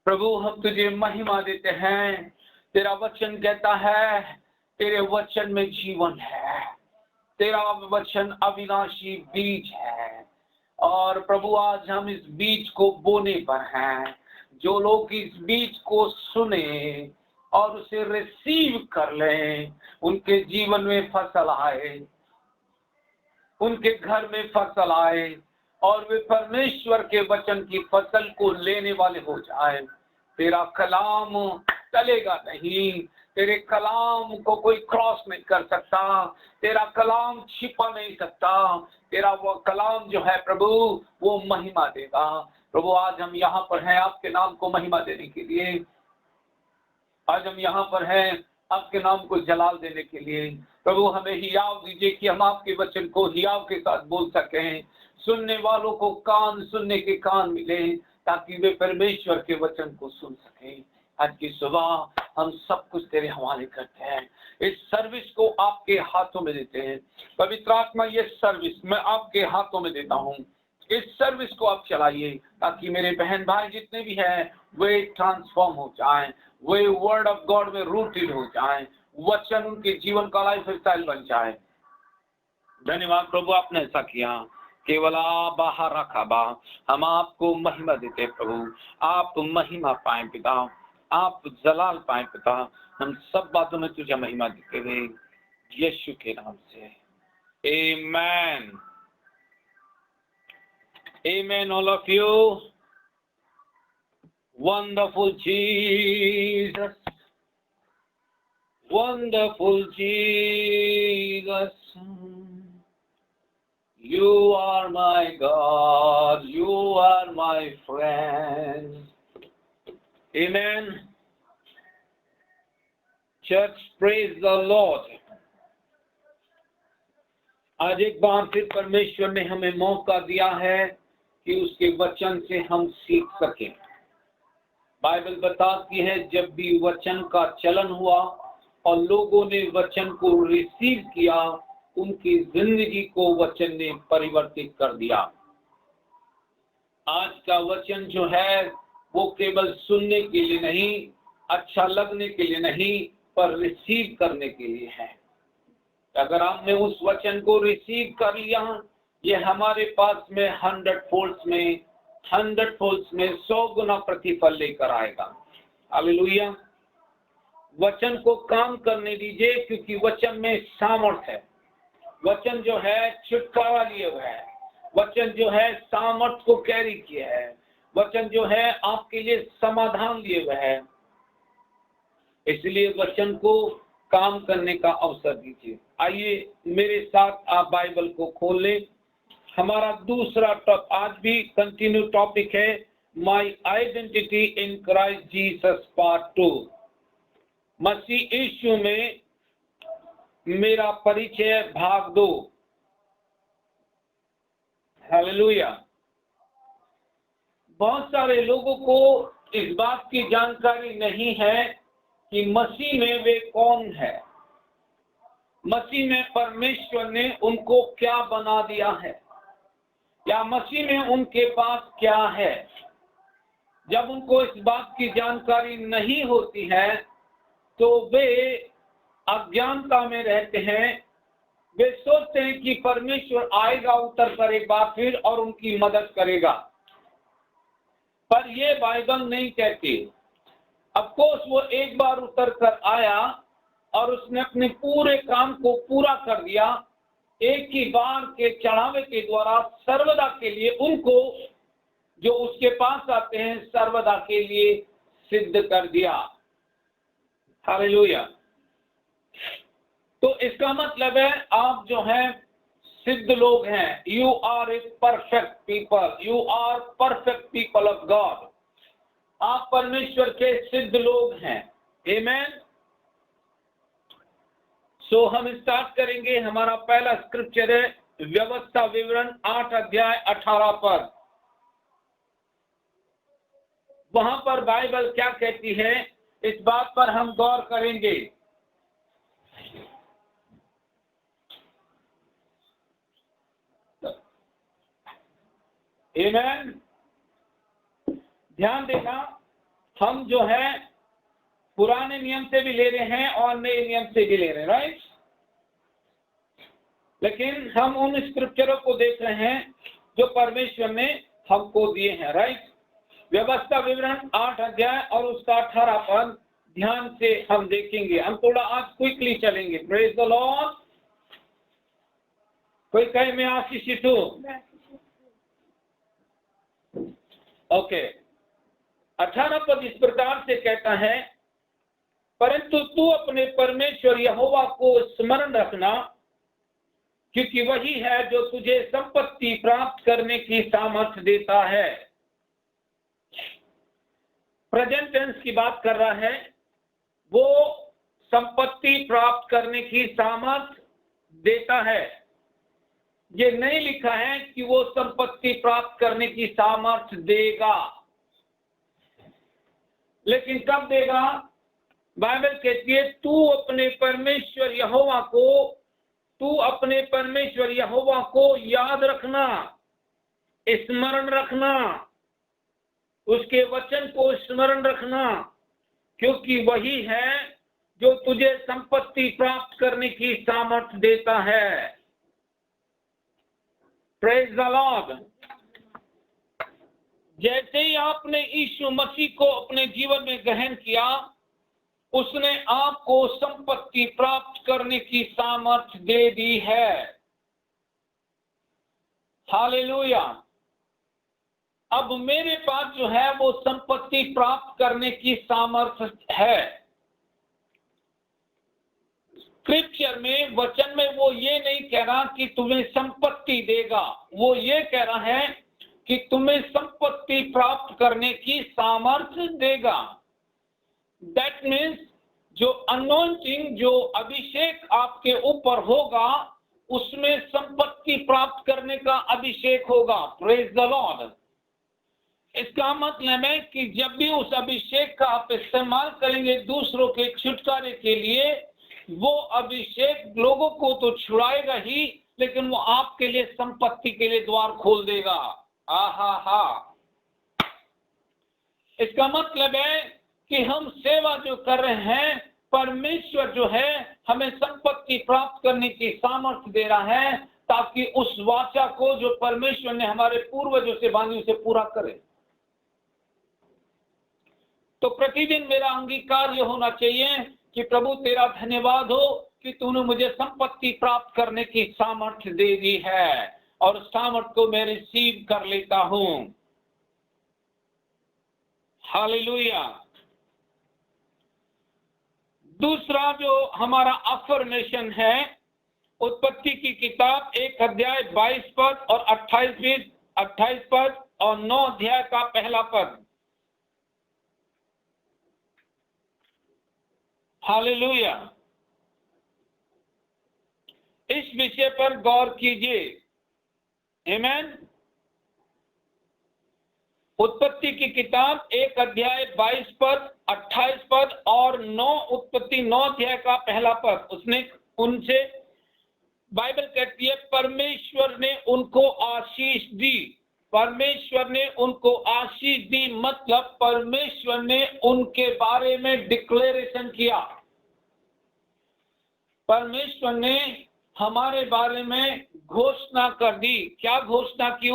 प्रभु हम तुझे महिमा देते हैं। तेरा वचन कहता है तेरे वचन में जीवन है, तेरा वचन अविनाशी बीज है। और प्रभु आज हम इस बीज को बोने पर हैं। जो लोग इस बीज को सुने और उसे रिसीव कर लें, उनके जीवन में फसल आए, उनके घर में फसल आए और वे परमेश्वर के वचन की फसल को लेने वाले हो जाए। तेरा कलाम चलेगा नहीं, तेरे कलाम को कोई क्रॉस नहीं कर सकता, तेरा कलाम छिपा नहीं सकता। तेरा वो कलाम जो है प्रभु वो महिमा देगा। प्रभु आज हम यहाँ पर हैं आपके नाम को महिमा देने के लिए। आज हम यहाँ पर हैं आपके नाम को जलाल देने के लिए। प्रभु हमें हियाव दीजिए कि हम आपके वचन को हियाव के साथ बोल सकें। सुनने वालों को कान, सुनने के कान मिले ताकि वे परमेश्वर के वचन को सुन सकें। आज की सुबह हम सब कुछ तेरे हवाले करते हैं। इस सर्विस को आपके हाथों में देते हैं। पवित्र आत्मा ये सर्विस मैं आपके हाथों में देता हूँ। इस सर्विस को आप चलाइए ताकि मेरे बहन भाई जितने भी हैं वे ट्रांसफॉर्म हो जाएं, वे वर्ड ऑफ गॉड में रूटेड हो जाएं, वचन उनके जीवन का लाइफ स्टाइल बन जाए। धन्यवाद प्रभु आपने ऐसा किया। केवल बाहर रखा बा हम आपको महिमा देते प्रभु। आप महिमा पाए पिता, आप जलाल पाए पिता। हम सब बातों में तुझे महिमा देते हुए यीशु के नाम से आमेन। Amen, all of you. Wonderful Jesus. Wonderful Jesus. You are my God. You are my friend. Amen. Church, praise the Lord. आज एक बार फिर परमेश्वर ने हमें मौका दिया है कि उसके वचन से हम सीख सकें। बाइबल बताती है जब भी वचन का चलन हुआ और लोगों ने वचन को रिसीव किया, उनकी जिंदगी को वचन ने परिवर्तित कर दिया। आज का वचन जो है वो केवल सुनने के लिए नहीं, अच्छा लगने के लिए नहीं, पर रिसीव करने के लिए है। अगर आपने उस वचन को रिसीव कर लिया, ये हमारे पास में 100 फोल्ड्स में 100 गुना प्रतिफल लेकर आएगा। हालेलुया। वचन को काम करने दीजिए क्योंकि वचन में सामर्थ्य है। वचन जो है छुटकारा लिए हुआ है। वचन जो है सामर्थ्य को कैरी किया है। वचन जो है आपके लिए समाधान लिए हुआ है। इसलिए वचन को काम करने का अवसर दीजिए। आइए मेरे साथ आप बाइबल को खोल लें। हमारा दूसरा आज भी कंटिन्यू टॉपिक है my identity in Christ Jesus part 2। मसीह यीशु में मेरा परिचय भाग 2। हालेलुया। बहुत सारे लोगों को इस बात की जानकारी नहीं है कि मसीह में वे कौन है। मसीह में परमेश्वर ने उनको क्या बना दिया है या मसीह में उनके पास क्या है। जब उनको इस बात की जानकारी नहीं होती है तो वे अज्ञानता में रहते हैं। वे सोचते हैं कि परमेश्वर आएगा उतर कर एक बार फिर और उनकी मदद करेगा, पर ये बाइबल नहीं कहती। ऑफ कोर्स वो एक बार उतर कर आया और उसने अपने पूरे काम को पूरा कर दिया। एक ही बार के चढ़ावे के द्वारा सर्वदा के लिए उनको जो उसके पास आते हैं सर्वदा के लिए सिद्ध कर दिया। हालेलुया। तो इसका मतलब है आप जो हैं सिद्ध लोग हैं। You are a perfect people. You are perfect people of God. आप परमेश्वर के सिद्ध लोग हैं। आमेन। सो हम स्टार्ट करेंगे। हमारा पहला स्क्रिप्चर है व्यवस्था विवरण 8 अध्याय 18 पर। वहां पर बाइबल क्या कहती है इस बात पर हम गौर करेंगे। आमेन। ध्यान देना, हम जो है पुराने नियम से भी ले रहे हैं और नए नियम से भी ले रहे हैं, राइट। लेकिन हम उन स्क्रिप्चरों को देख रहे हैं जो परमेश्वर ने हमको दिए हैं, राइट। व्यवस्था विवरण 8 अध्याय और उसका 18 पद ध्यान से हम देखेंगे। हम थोड़ा आज क्विकली चलेंगे। Praise the Lord. कोई कहे मैं आशीषित हूं। ओके। 18 पद इस प्रकार से कहता है, परंतु तू अपने परमेश्वर यहोवा को स्मरण रखना, क्योंकि वही है जो तुझे संपत्ति प्राप्त करने की सामर्थ्य देता है। प्रेजेंट टेंस की बात कर रहा है। वो संपत्ति प्राप्त करने की सामर्थ्य देता है। ये नहीं लिखा है कि वो संपत्ति प्राप्त करने की सामर्थ्य देगा, लेकिन कब देगा? बाइबल कहती है तू अपने परमेश्वर यहोवा को याद रखना, स्मरण रखना, उसके वचन को स्मरण रखना, क्योंकि वही है जो तुझे संपत्ति प्राप्त करने की सामर्थ्य देता है। Praise the Lord. जैसे ही आपने यीशु मसीह को अपने जीवन में ग्रहण किया, उसने आपको संपत्ति प्राप्त करने की सामर्थ्य दे दी है। हालेलुया। अब मेरे पास जो है वो संपत्ति प्राप्त करने की सामर्थ्य है। स्क्रिप्चर में, वचन में वो ये नहीं कह रहा कि तुम्हें संपत्ति देगा, वो ये कह रहा है कि तुम्हें संपत्ति प्राप्त करने की सामर्थ्य देगा। दैट मीन्स जो अनॉइंटिंग, जो अभिषेक आपके ऊपर होगा, उसमें संपत्ति प्राप्त करने का अभिषेक होगा। Praise the Lord. इसका मतलब है कि जब भी उस अभिषेक का आप इस्तेमाल करेंगे दूसरों के छुटकारे के लिए, वो अभिषेक लोगों को तो छुड़ाएगा ही, लेकिन वो आपके लिए संपत्ति के लिए द्वार खोल देगा। आहा। इसका मतलब है कि हम सेवा जो कर रहे हैं, परमेश्वर जो है हमें संपत्ति प्राप्त करने की सामर्थ्य दे रहा है, ताकि उस वाचा को जो परमेश्वर ने हमारे पूर्वजों से बांधी उसे पूरा करे। तो प्रतिदिन मेरा अंगीकार यह होना चाहिए कि प्रभु तेरा धन्यवाद हो कि तूने मुझे संपत्ति प्राप्त करने की सामर्थ्य दे दी है, और उस सामर्थ्य को मैं रिसीव कर लेता हूं। हालेलुया। दूसरा जो हमारा अफर्मेशन है, उत्पत्ति की किताब 1 अध्याय 22 पद और 28 पद और 9 अध्याय का पहला पद। हालेलुया। इस विषय पर गौर कीजिए। आमीन। उत्पत्ति की किताब 1 अध्याय 22 पद, 28 पद और 9 अध्याय का पहला पद। उसने उनसे, बाइबल कहती है, परमेश्वर ने उनको आशीष दी। परमेश्वर ने उनको आशीष दी मतलब परमेश्वर ने उनके बारे में डिक्लेरेशन किया। परमेश्वर ने हमारे बारे में घोषणा कर दी। क्या घोषणा की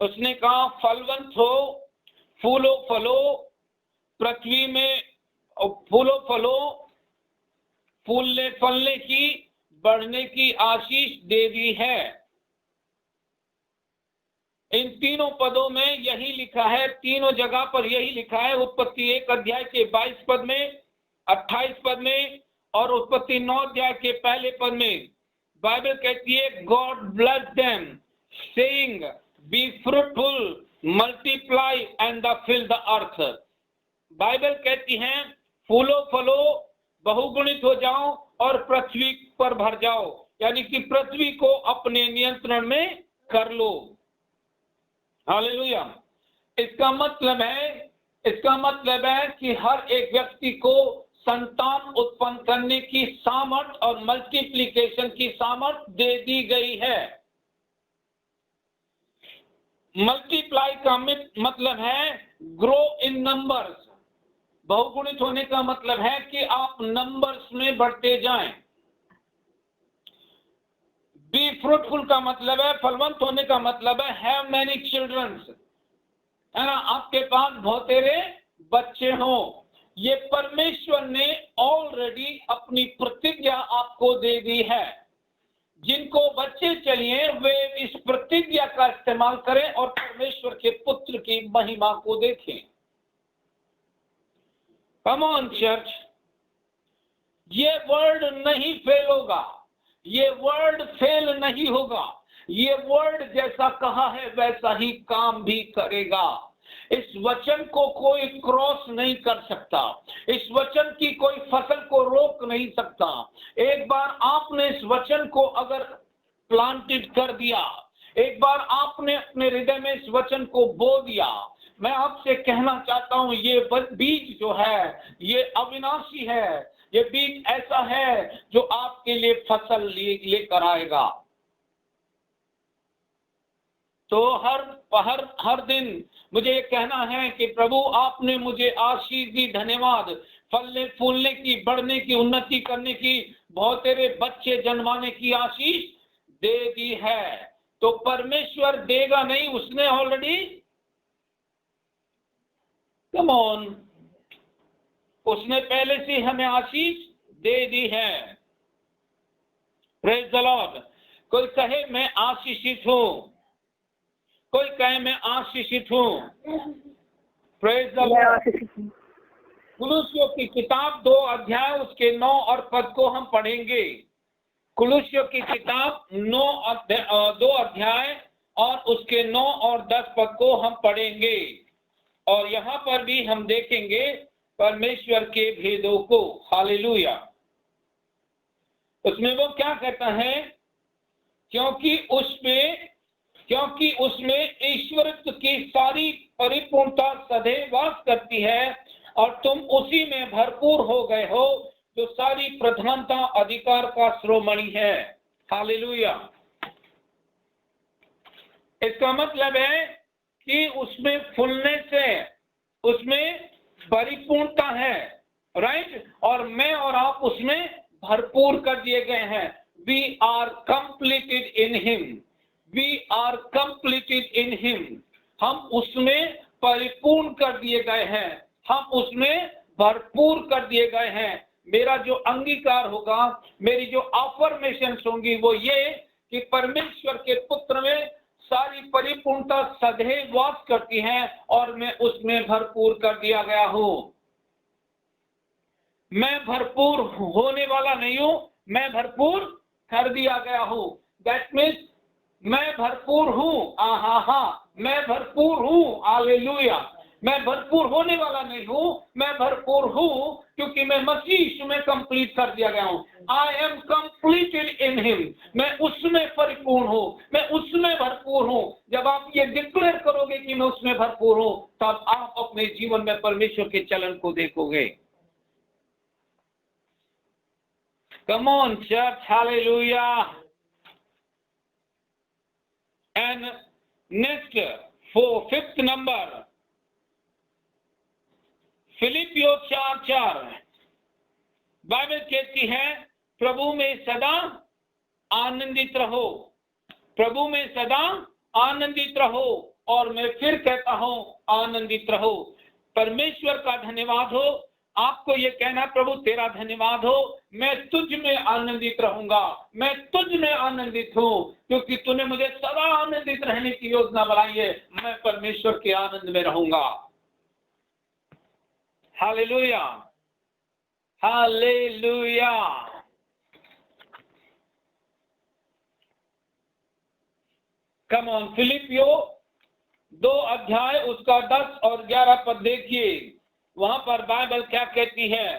उसने कहा, फलवंत हो, फूलो फलो, पृथ्वी में फूलो फलो, फूलने फलने की, बढ़ने की आशीष दे दी है। इन तीनों पदों में यही लिखा है, तीनों जगह पर यही लिखा है। उत्पत्ति 1 अध्याय के 22 पद में, 28 पद में और उत्पत्ति 9 अध्याय के पहले पद में। बाइबल कहती है, God bless them saying be fruitful, multiply and fill the earth. Bible कहती है, फूलो फलो, बहुगुणित हो जाओ और पृथ्वी पर भर जाओ, यानी कि पृथ्वी को अपने नियंत्रण में कर लो। हालेलुया। इसका मतलब है कि हर एक व्यक्ति को संतान उत्पन्न करने की सामर्थ और मल्टीप्लिकेशन की सामर्थ दे दी गई है। मल्टीप्लाई का मतलब है ग्रो इन नंबर्स, बहुगुणित होने का मतलब है कि आप नंबर्स में बढ़ते जाएं। बी फ्रूटफुल का मतलब है, फलवंत होने का मतलब है हैव मैनी चिल्ड्रंस, है ना, आपके पास बहुतेरे बच्चे हो। ये परमेश्वर ने ऑलरेडी अपनी प्रतिज्ञा आपको दे दी है। जिनको बच्चे चाहिए वे इस प्रतिज्ञा का इस्तेमाल करें और परमेश्वर के पुत्र की महिमा को देखें। कम ऑन चर्च, ये वर्ड नहीं फेल होगा, ये वर्ड फेल नहीं होगा, ये वर्ड जैसा कहा है वैसा ही काम भी करेगा। इस वचन को कोई क्रॉस नहीं कर सकता, इस वचन की कोई फसल को रोक नहीं सकता। एक बार आपने इस वचन को अगर प्लांटेड कर दिया, एक बार आपने अपने हृदय में इस वचन को बो दिया, मैं आपसे कहना चाहता हूं ये बीज जो है ये अविनाशी है, ये बीज ऐसा है जो आपके लिए फसल लेकर आएगा। तो हर दिन मुझे ये कहना है कि प्रभु आपने मुझे आशीष दी, धन्यवाद, फलने फूलने की, बढ़ने की, उन्नति करने की, बहुत तेरे बच्चे जन्माने की आशीष दे दी है। तो परमेश्वर देगा नहीं, उसने ऑलरेडी, कम ऑन, उसने पहले से हमें आशीष दे दी है। Praise the Lord. कोई कहे मैं आशीषित हूं, कोई कहे मैं आशीषित हूं। Praise the Lord. कुलुस्सियों की किताब 2 अध्याय उसके 9 और पद को हम पढ़ेंगे। कुलुस्सियों की किताब 2 अध्याय और उसके 9 और 10 पद को हम पढ़ेंगे और यहाँ पर भी हम देखेंगे परमेश्वर के भेदों को। हालेलुया। उसमें वो क्या कहता है, क्योंकि उसमें ईश्वरत्व की सारी परिपूर्णता सदैव वास करती है और तुम उसी में भरपूर हो गए हो जो सारी प्रधानता अधिकार का श्रोमणि है। हालेलुया। इसका मतलब है कि उसमें फुलनेस है, उसमें परिपूर्णता है, राइट, और मैं और आप उसमें भरपूर कर दिए गए हैं। We are completed in him, we are completed in him. हम उसमें परिपूर्ण कर दिए गए हैं, हम उसमें भरपूर कर दिए गए हैं। मेरा जो अंगीकार होगा, मेरी जो अफर्मेशंस होंगी वो ये कि परमेश्वर के पुत्र में सारी परिपूर्णता सदैव वास करती है और मैं उसमें भरपूर कर दिया गया हूं। मैं भरपूर होने वाला नहीं हूं, मैं भरपूर कर दिया गया हूं। दैट मीन्स मैं भरपूर हूं, मैं भरपूर हूं। हालेलुया। मैं भरपूर होने वाला नहीं हूं, मैं भरपूर हूं क्योंकि मैं मसीह यीशु में कंप्लीट कर दिया गया हूं। I am completed in him. मैं उसमें परिपूर्ण हूं, मैं उसमें भरपूर हूं। जब आप ये डिक्लेयर करोगे कि मैं उसमें भरपूर हूं, तब आप अपने जीवन में परमेश्वर के चलन को देखोगे। Come on church, hallelujah. And next, 5th number, फिलिपियो 4:4 बाइबल कहती है प्रभु में सदा आनंदित रहो, प्रभु में सदा आनंदित रहो। और मैं फिर कहता हूं आनंदित रहो। परमेश्वर का धन्यवाद हो। आपको ये कहना, प्रभु तेरा धन्यवाद हो, मैं तुझ में आनंदित रहूंगा, मैं तुझ में आनंदित हूं क्योंकि तूने मुझे सदा आनंदित रहने की योजना बनाई है। मैं परमेश्वर के आनंद में रहूंगा। Hallelujah, hallelujah. कम ऑन, फिलिपियो 2 अध्याय उसका 10 और 11 पद देखिए। वहां पर बाइबल क्या कहती है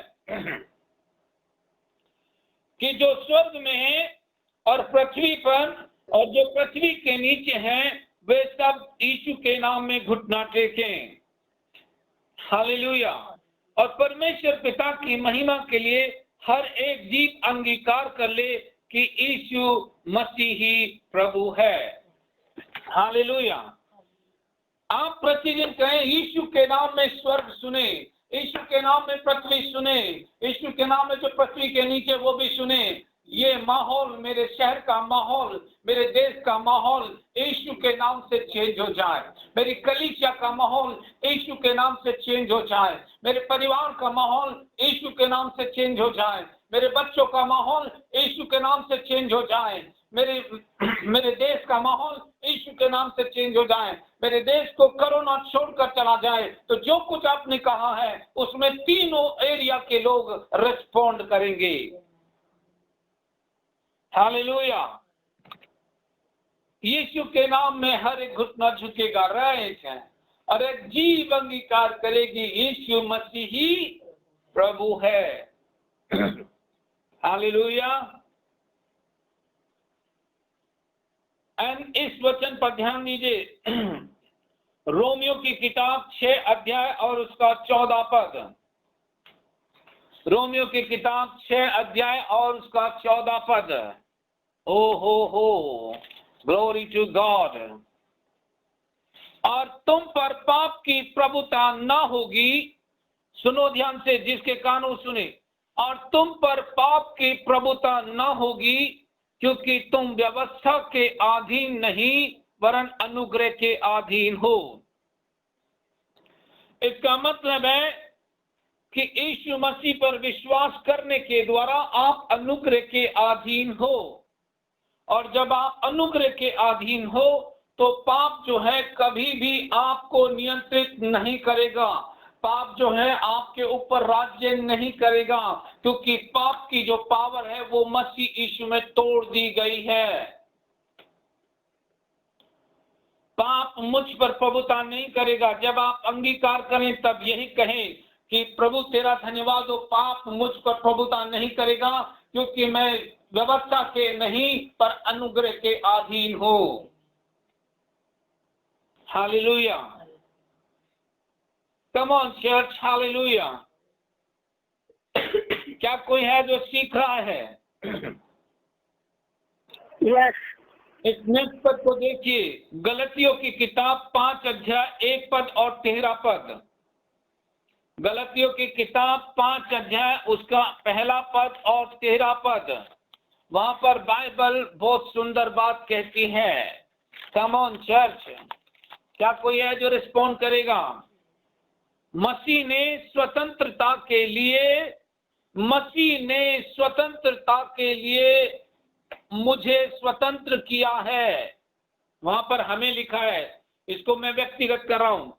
कि जो स्वर्ग में है और पृथ्वी पर और जो पृथ्वी के नीचे हैं वे सब यीशु के नाम में घुटना टेकें। हालेलुया। और परमेश्वर पिता की महिमा के लिए हर एक जीव अंगीकार कर ले कि यीशु मसीह ही प्रभु है। हालेलुया। आप प्रतिदिन कहें, यीशु के नाम में स्वर्ग सुने, यीशु के नाम में पृथ्वी सुने, यीशु के नाम में जो पृथ्वी के नीचे वो भी सुने। ये माहौल, मेरे शहर का माहौल, मेरे देश का माहौल यीशु के नाम से चेंज हो जाए। मेरी कलीसिया का माहौल यीशु के नाम से चेंज हो जाए। मेरे परिवार का माहौल यीशु के नाम से चेंज हो जाए। मेरे बच्चों का माहौल यीशु के नाम से चेंज हो जाए। मेरे देश का माहौल यीशु के नाम से चेंज हो जाए। मेरे देश को कोरोना छोड़कर चला जाए। तो जो कुछ आपने कहा है उसमें तीनों एरिया के लोग रिस्पॉन्ड करेंगे। हालेलुया। यीशु के नाम में हर एक घुटना झुकेगा, राइट है, और एक जीव अंगीकार करेगी यीशु मसीह ही प्रभु है। हालेलुया। एंड इस वचन पर ध्यान दीजिए, रोमियो की किताब 6 अध्याय और उसका 14 पद। रोमियो की किताब 6 अध्याय और उसका 14 पद। ओ हो, ग्लोरी टू गॉड। और तुम पर पाप की प्रभुता न होगी, सुनो ध्यान से, जिसके कानों सुने, और तुम पर पाप की प्रभुता न होगी, क्योंकि तुम व्यवस्था के अधीन नहीं वरन अनुग्रह के अधीन हो। इसका मतलब है कि यीशु मसीह पर विश्वास करने के द्वारा आप अनुग्रह के अधीन हो, और जब आप अनुग्रह के अधीन हो तो पाप जो है कभी भी आपको नियंत्रित नहीं करेगा। पाप जो है आपके ऊपर राज्य नहीं करेगा, क्योंकि पाप की जो पावर है वो मसीह यीशु में तोड़ दी गई है। पाप मुझ पर प्रभुता नहीं करेगा। जब आप अंगीकार करें तब यही कहें कि प्रभु तेरा धन्यवाद हो, पाप मुझ पर प्रभुता नहीं करेगा, क्योंकि मैं व्यवस्था के नहीं पर अनुग्रह के अधीन हो। Hallelujah. Come on church, hallelujah. क्या कोई है जो सीख रहा है? यस। इस नेक्स्ट पद को देखिए, गलतियों की किताब 5 अध्याय 1 पद और 13 पद। गलतियों की किताब 5 अध्याय उसका पहला पद और 13 पद। वहां पर बाइबल बहुत सुंदर बात कहती है। कम ऑन चर्च, क्या कोई है जो रिस्पॉन्ड करेगा? मसीह ने स्वतंत्रता के लिए मुझे स्वतंत्र किया है। वहां पर हमें लिखा है, इसको मैं व्यक्तिगत कर रहा हूं।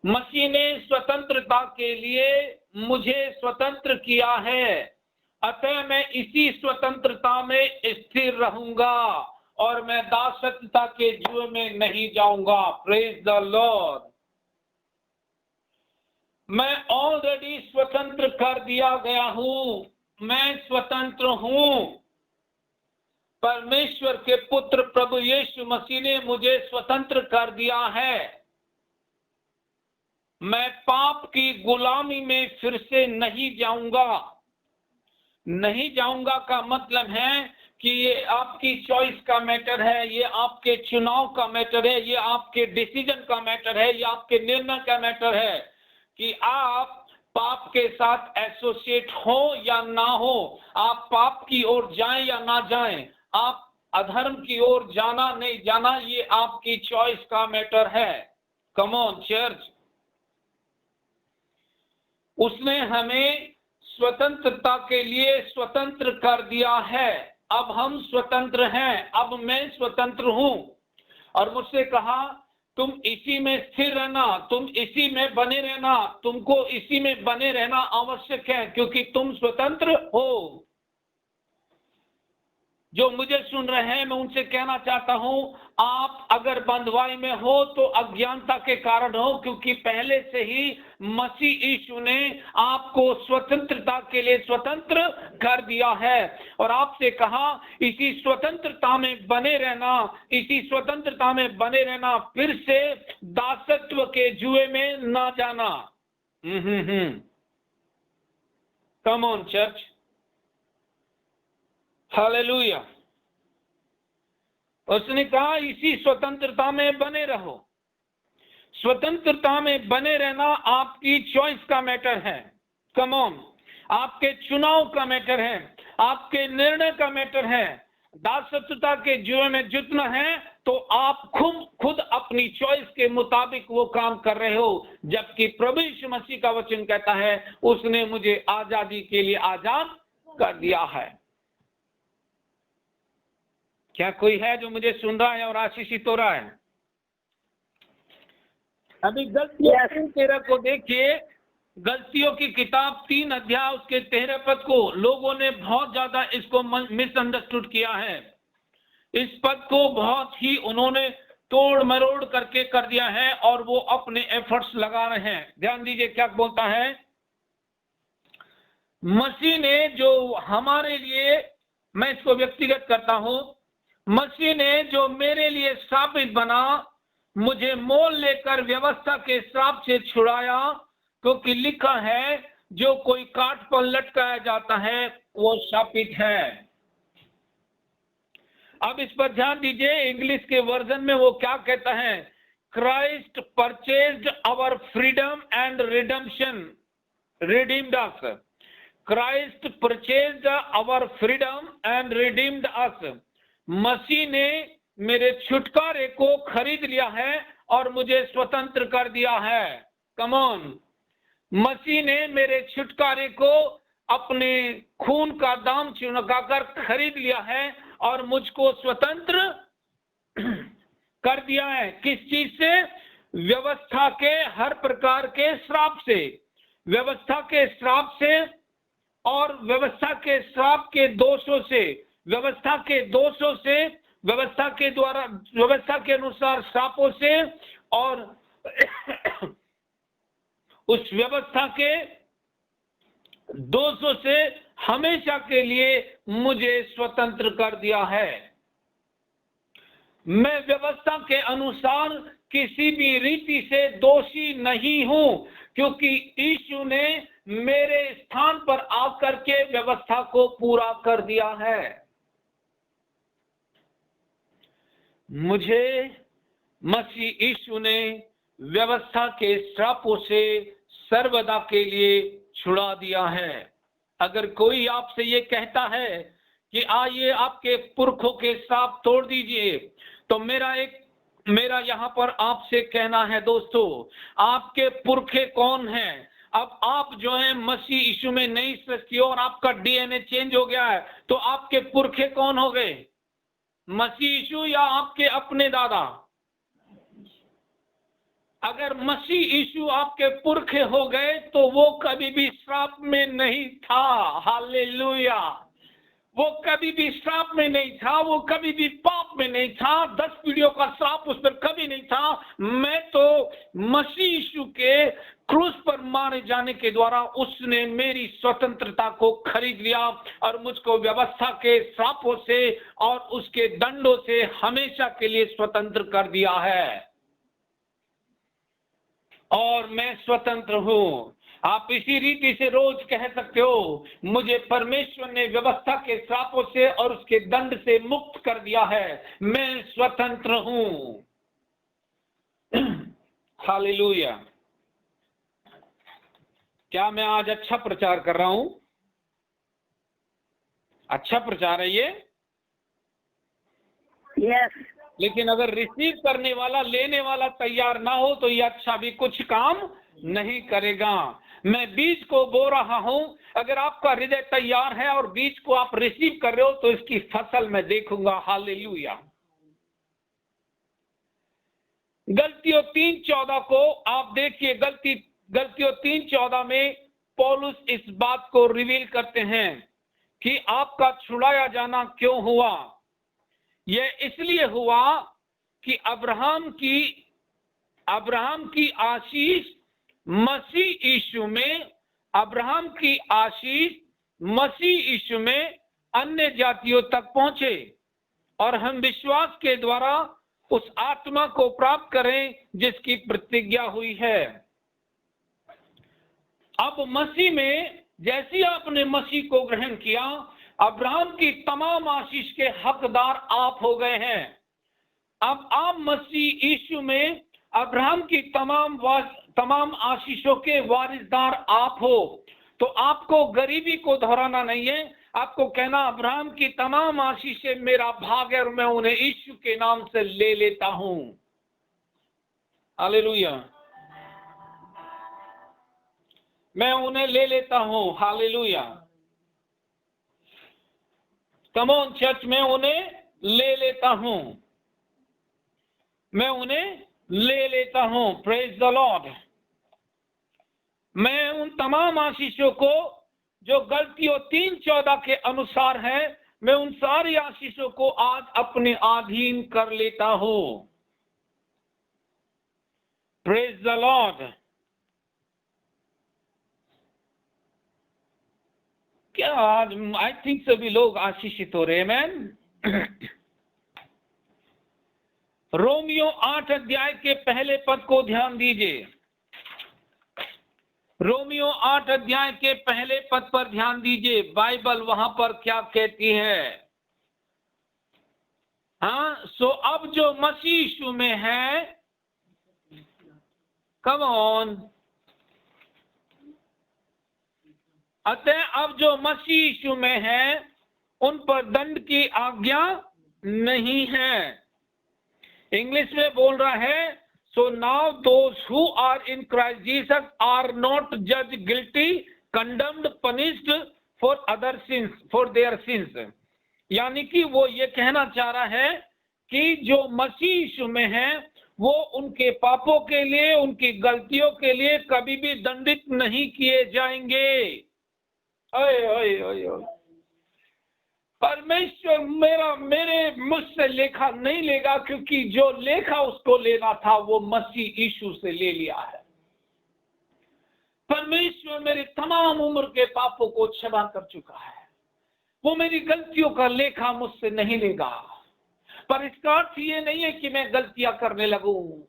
मसीह ने स्वतंत्रता के लिए मुझे स्वतंत्र किया है, अतः मैं इसी स्वतंत्रता में स्थिर रहूंगा और मैं दासत्वता के जुए में नहीं जाऊंगा। Praise the Lord. मैं ऑलरेडी स्वतंत्र कर दिया गया हूं। मैं स्वतंत्र हूं। परमेश्वर के पुत्र प्रभु यीशु मसीह ने मुझे स्वतंत्र कर दिया है। मैं पाप की गुलामी में फिर से नहीं जाऊंगा। नहीं जाऊंगा का मतलब है कि ये आपकी चॉइस का मैटर है, ये आपके चुनाव का मैटर है, ये आपके डिसीजन का मैटर है, ये आपके निर्णय का मैटर है कि आप पाप के साथ एसोसिएट हो या ना हो, आप पाप की ओर जाएं या ना जाएं, आप अधर्म की ओर जाना नहीं जाना, ये आपकी चॉइस का मैटर है। कम ऑन चर्च। उसने हमें स्वतंत्रता के लिए स्वतंत्र कर दिया है। अब हम स्वतंत्र हैं। अब मैं स्वतंत्र हूं। और मुझसे कहा तुम इसी में स्थिर रहना, तुम इसी में बने रहना, तुमको इसी में बने रहना आवश्यक है, क्योंकि तुम स्वतंत्र हो। जो मुझे सुन रहे हैं, मैं उनसे कहना चाहता हूं, आप अगर बंधुआई में हो तो अज्ञानता के कारण हो, क्योंकि पहले से ही मसीह यीशु ने आपको स्वतंत्रता के लिए स्वतंत्र कर दिया है और आपसे कहा इसी स्वतंत्रता में बने रहना, इसी स्वतंत्रता में बने रहना, फिर से दासत्व के जुए में ना जाना। कम ऑन चर्च, हालेलुया। उसने कहा इसी स्वतंत्रता में बने रहो। स्वतंत्रता में बने रहना आपकी चॉइस का मैटर है। कम ऑन, आपके चुनाव का मैटर है, आपके निर्णय का मैटर है। दासत्वता के जीवन में जितना है तो आप खुद अपनी चॉइस के मुताबिक वो काम कर रहे हो, जबकि प्रभु यीशु मसीह का वचन कहता है उसने मुझे आजादी के लिए आजाद कर दिया है। क्या कोई है जो मुझे सुन रहा है और आशीषित हो रहा है? अभी गलतियों 13 को देखिए, गलतियों की किताब 3 अध्याय उसके 13 पद को लोगों ने बहुत ज्यादा इसको मिसअंडरस्टूड किया है। इस पद को बहुत ही उन्होंने तोड़ मरोड़ करके कर दिया है और वो अपने एफर्ट्स लगा रहे हैं। ध्यान दीजिए क्या बोलता है। मसीह ने जो हमारे लिए, मैं इसको व्यक्तिगत करता हूं, मसीह ने जो मेरे लिए साबित बना, मुझे मोल लेकर व्यवस्था के श्राप से छुड़ाया, क्योंकि लिखा है जो कोई काट पर लटकाया जाता है वो शापित है। अब इस पर ध्यान दीजिए, इंग्लिश के वर्जन में वो क्या कहता है, Christ purchased our freedom and redemption, redeemed us. Christ purchased our freedom and redeemed us. मसीह ने मेरे छुटकारे को खरीद लिया है और मुझे स्वतंत्र कर दिया है। कम ऑन, मसीह ने मेरे छुटकारे को अपने खून का दाम चुकाकर खरीद लिया है और मुझको स्वतंत्र कर दिया है। किस चीज से? व्यवस्था के हर प्रकार के श्राप से, व्यवस्था के श्राप से और व्यवस्था के श्राप के दोषों से, व्यवस्था के दोषों से, व्यवस्था के द्वारा, व्यवस्था के अनुसार श्रापों से और उस व्यवस्था के दोषों से हमेशा के लिए मुझे स्वतंत्र कर दिया है। मैं व्यवस्था के अनुसार किसी भी रीति से दोषी नहीं हूं, क्योंकि यीशु ने मेरे स्थान पर आकर के व्यवस्था को पूरा कर दिया है। मुझे मसीह यीशु ने व्यवस्था के श्रापों से सर्वदा के लिए छुड़ा दिया है। अगर कोई आपसे ये कहता है कि आइए आपके पुरखों के श्राप तोड़ दीजिए, तो मेरा यहाँ पर आपसे कहना है दोस्तों, आपके पुरखे कौन हैं? अब आप जो है मसीह यीशु में नई सृष्टि और आपका डीएनए चेंज हो गया है, तो आपके पुरखे कौन हो गए? मसीह यीशु या आपके अपने दादा? अगर मसीह यीशु आपके पुरखे हो गए तो वो कभी भी श्राप में नहीं था। हालेलुया! वो कभी भी श्राप में नहीं था, वो कभी भी पाप में नहीं था, 10 पीढ़ियों का श्राप उस पर कभी नहीं था। मैं तो मसीह यीशु के क्रूस पर मारे जाने के द्वारा उसने मेरी स्वतंत्रता को खरीद लिया और मुझको व्यवस्था के श्रापों से और उसके दंडों से हमेशा के लिए स्वतंत्र कर दिया है और मैं स्वतंत्र हूं। आप इसी रीति से रोज कह सकते हो, मुझे परमेश्वर ने व्यवस्था के श्रापों से और उसके दंड से मुक्त कर दिया है, मैं स्वतंत्र हूं। हालेलुया! क्या मैं आज अच्छा प्रचार कर रहा हूं? अच्छा प्रचार है ये? यस। लेकिन अगर रिसीव करने वाला, लेने वाला तैयार ना हो तो ये अच्छा भी कुछ काम नहीं करेगा। मैं बीज को बो रहा हूं, अगर आपका हृदय तैयार है और बीज को आप रिसीव कर रहे हो तो इसकी फसल मैं देखूंगा। हालेलुया! गलतियों 3:14 को आप देखिए। गलतियों 3:14 में पौलुस इस बात को रिवील करते हैं कि आपका छुड़ाया जाना क्यों हुआ। यह इसलिए हुआ कि अब्राहम की आशीष मसीह यीशु में, अब्राहम की आशीष मसीह यीशु में अन्य जातियों तक पहुंचे और हम विश्वास के द्वारा उस आत्मा को प्राप्त करें जिसकी प्रतिज्ञा हुई है। अब मसीह में जैसे आपने मसीह को ग्रहण किया, अब्राहम की तमाम आशीष के हकदार आप हो गए हैं। अब आप मसीह यीशु में अब्राहम की तमाम आशीषों के वारिसदार आप हो, तो आपको गरीबी को दोहराना नहीं है, आपको कहना अब्राहम की तमाम आशीषें मेरा भाग है और मैं उन्हें यीशु के नाम से ले लेता हूं। हालेलुया, मैं उन्हें ले लेता हूं। हालेलुया, कम ऑन चर्च, मैं उन्हें ले लेता हूं, मैं उन्हें ले लेता हूं। Praise the Lord. मैं उन तमाम आशीषों को जो गलतियों 3:14 के अनुसार है, मैं उन सारी आशीषों को आज अपने अधीन कर लेता हूं। Praise the Lord. क्या आज आई थिंक सभी लोग आशीषित हो रहे हैं। मैन रोमियो 8 अध्याय के पहले पद को ध्यान दीजिए। रोमियो 8 अध्याय के पहले पद पर ध्यान दीजिए, बाइबल वहां पर क्या कहती है। हाँ, सो अब जो मसीह यीशु में है, कम ऑन, अतः अब जो मसीह यीशु में है उन पर दंड की आज्ञा नहीं है। इंग्लिश में बोल रहा है, so now those who are in Christ Jesus are not judged guilty, condemned, punished for other sins, for their sins। यानी कि वो ये कहना चाह रहा है कि जो मसीह यीशु में है वो उनके पापों के लिए, उनकी गलतियों के लिए कभी भी दंडित नहीं किए जाएंगे। ओए ओए ओए ओए, परमेश्वर मेरे मुझसे लेखा नहीं लेगा, क्योंकि जो लेखा उसको लेना था वो मसीह यीशु से ले लिया है। परमेश्वर मेरे तमाम उम्र के पापों को क्षमा कर चुका है, वो मेरी गलतियों का लेखा मुझसे नहीं लेगा। पर इसका अर्थ ये नहीं है कि मैं गलतियां करने लगूं।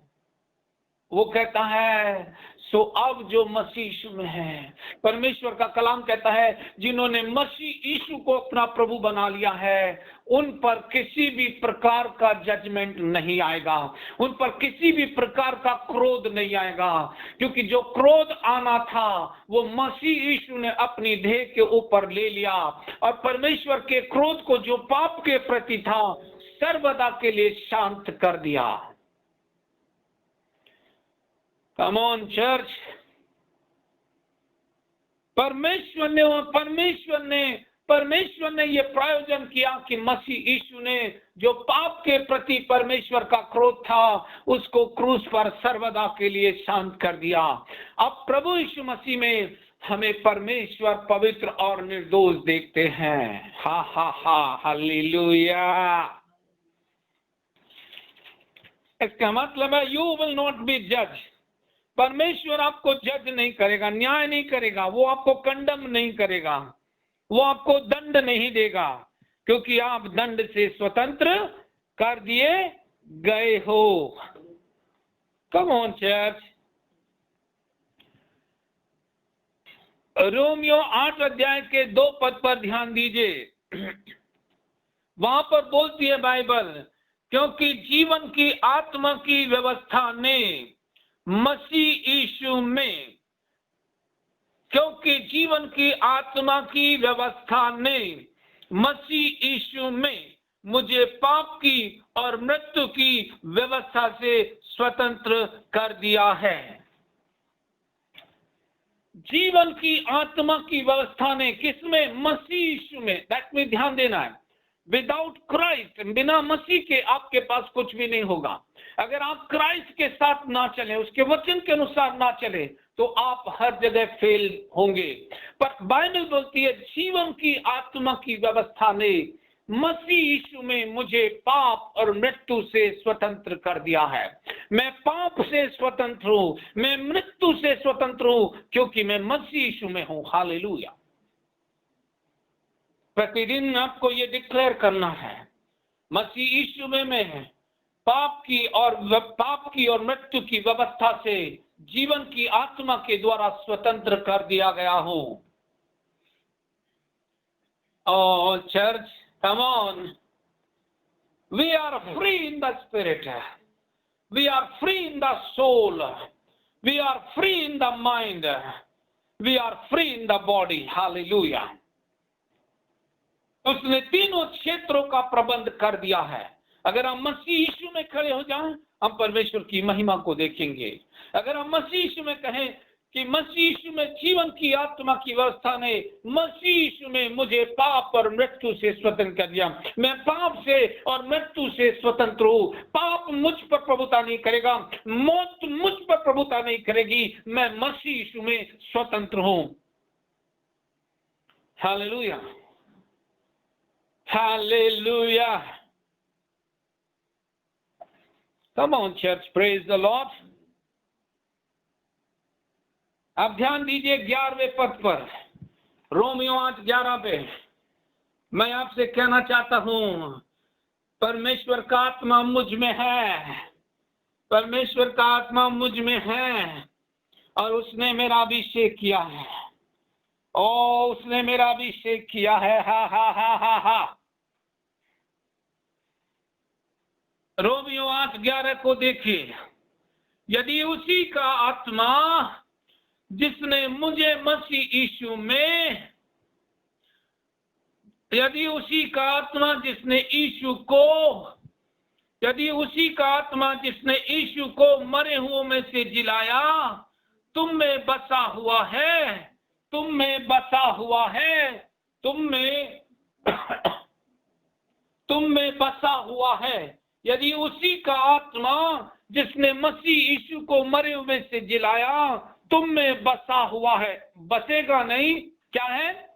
वो कहता है, सो अब जो मसीह यीशु में है, परमेश्वर का कलाम कहता है, जिन्होंने मसीह यीशु को अपना प्रभु बना लिया है उन पर किसी भी प्रकार का जजमेंट नहीं आएगा, उन पर किसी भी प्रकार का क्रोध नहीं आएगा, क्योंकि जो क्रोध आना था वो मसीह यीशु ने अपनी देह के ऊपर ले लिया, और परमेश्वर के क्रोध को जो पाप के प्रति था सर्वदा के लिए शांत कर दिया। Come on चर्च, परमेश्वर ने ये प्रायोजन किया कि मसीह यीशु ने जो पाप के प्रति परमेश्वर का क्रोध था उसको क्रूस पर सर्वदा के लिए शांत कर दिया। अब प्रभु यीशु मसीह में हमें परमेश्वर पवित्र और निर्दोष देखते हैं। हा हा हा, हालेलुया। इसका मतलब है यू विल नॉट बी जज। परमेश्वर आपको जज नहीं करेगा, न्याय नहीं करेगा, वो आपको कंडम नहीं करेगा, वो आपको दंड नहीं देगा, क्योंकि आप दंड से स्वतंत्र कर दिए गए हो। कम ऑन चर्च। रोमियो 8 अध्याय के 2 पद पर ध्यान दीजिए। वहां पर बोलती है बाइबल, क्योंकि जीवन की आत्मा की व्यवस्था ने मसीह यीशु में, क्योंकि जीवन की आत्मा की व्यवस्था ने मसीह यीशु में मुझे पाप की और मृत्यु की व्यवस्था से स्वतंत्र कर दिया है। जीवन की आत्मा की व्यवस्था ने किसमें? मसीह यीशु में। दैट में ध्यान देना है। विदाउट क्राइस्ट, बिना मसीह के आपके पास कुछ भी नहीं होगा। अगर आप क्राइस्ट के साथ ना चले, उसके वचन के अनुसार ना चले, तो आप हर जगह फेल होंगे। पर बाइबल बोलती है जीवन की आत्मा की व्यवस्था ने मसीह यीशु में मुझे पाप और मृत्यु से स्वतंत्र कर दिया है। मैं पाप से स्वतंत्र हूं, मैं मृत्यु से स्वतंत्र हूं, क्योंकि मैं मसीह यीशु में हूं। हालेलुया। प्रतिदिन आपको ये डिक्लेयर करना है, मसीह यीशु में मैं पाप की और मृत्यु की व्यवस्था से जीवन की आत्मा के द्वारा स्वतंत्र कर दिया गया हूं। Oh church, come on, we are free in the spirit. We are free in the soul. We are free in the mind. We are free in the body. Hallelujah. उसने तीनों क्षेत्रों का प्रबंध कर दिया है। अगर हम मसीह यीशु में खड़े हो जाएं, हम परमेश्वर की महिमा को देखेंगे। अगर हम मसीह यीशु में कहें कि मसीह यीशु में जीवन की आत्मा की व्यवस्था ने मसीह यीशु में मुझे पाप और मृत्यु से स्वतंत्र कर दिया, मैं पाप से और मृत्यु से स्वतंत्र हूं। पाप मुझ पर प्रभुता नहीं करेगा, मौत मुझ पर प्रभुता नहीं करेगी, मैं मसीह यीशु में स्वतंत्र हूं। Hallelujah, hallelujah. Come on church, praise the Lord. अब ध्यान दीजिए 11वें पद पर, रोमियो 8:11 पे। मैं आपसे कहना चाहता हूं, परमेश्वर का आत्मा मुझ में है, परमेश्वर का आत्मा मुझ में है और उसने मेरा अभिषेक किया है। ओ उसने मेरा अभिषेक किया है। हा हा हा हा हा। रोमियो 8:11 को देखिए। यदि उसी का आत्मा जिसने मुझे मसीह यीशु में, यदि उसी का आत्मा जिसने यीशु को, यदि उसी का आत्मा जिसने यीशु को मरे हुओं में से जिलाया तुम में बसा हुआ है, तुम में बसा हुआ है, तुम में बसा हुआ है। यदि उसी का आत्मा जिसने मसीह यीशु को मरे हुए से जिलाया तुम में बसा हुआ है, बसेगा नहीं, क्या है?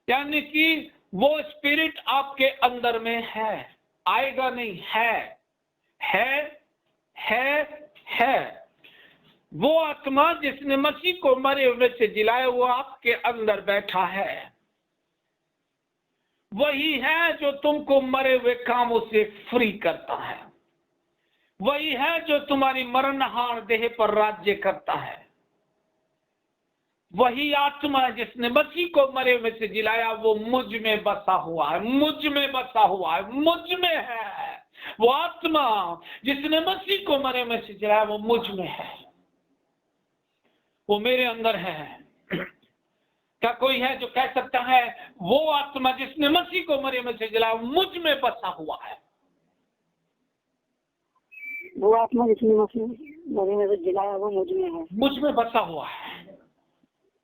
यानी कि वो स्पिरिट आपके अंदर में है, आएगा नहीं, है। वो आत्मा जिसने मसीह को मरे हुए से जिलाया वो आपके अंदर बैठा है। वही है जो तुमको मरे हुए कामों से फ्री करता है। वही है जो तुम्हारी मरणहार देह पर राज्य करता है। वही आत्मा जिसने मसीह को मरे हुए से जिलाया वो मुझ में बसा हुआ है, मुझ में बसा हुआ है, मुझ में है। वो आत्मा जिसने मसीह को मरे हुए से जिलाया वो मुझ में है, वो मेरे अंदर है। क्या कोई है जो कह सकता है वो आत्मा जिसने मसीह को मरे में से जलाया मुझ में बसा हुआ है? वो आत्मा जिसने मसीह मरे में से जलाया वो मुझ में है, मुझ में बसा हुआ है,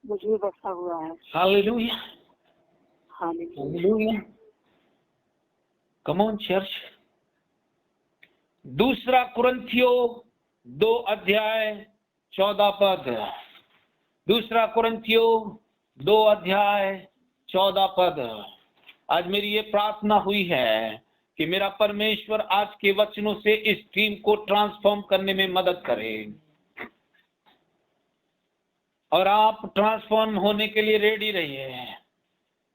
मुझ में बसा हुआ है। Hallelujah, hallelujah. Come on church. दूसरा कुरिन्थियों 2:14 दूसरा कुरिन्थियों 2:14। आज मेरी ये प्रार्थना हुई है कि मेरा परमेश्वर आज के वचनों से इस टीम को ट्रांसफॉर्म करने में मदद करे और आप ट्रांसफॉर्म होने के लिए रेडी रहिए।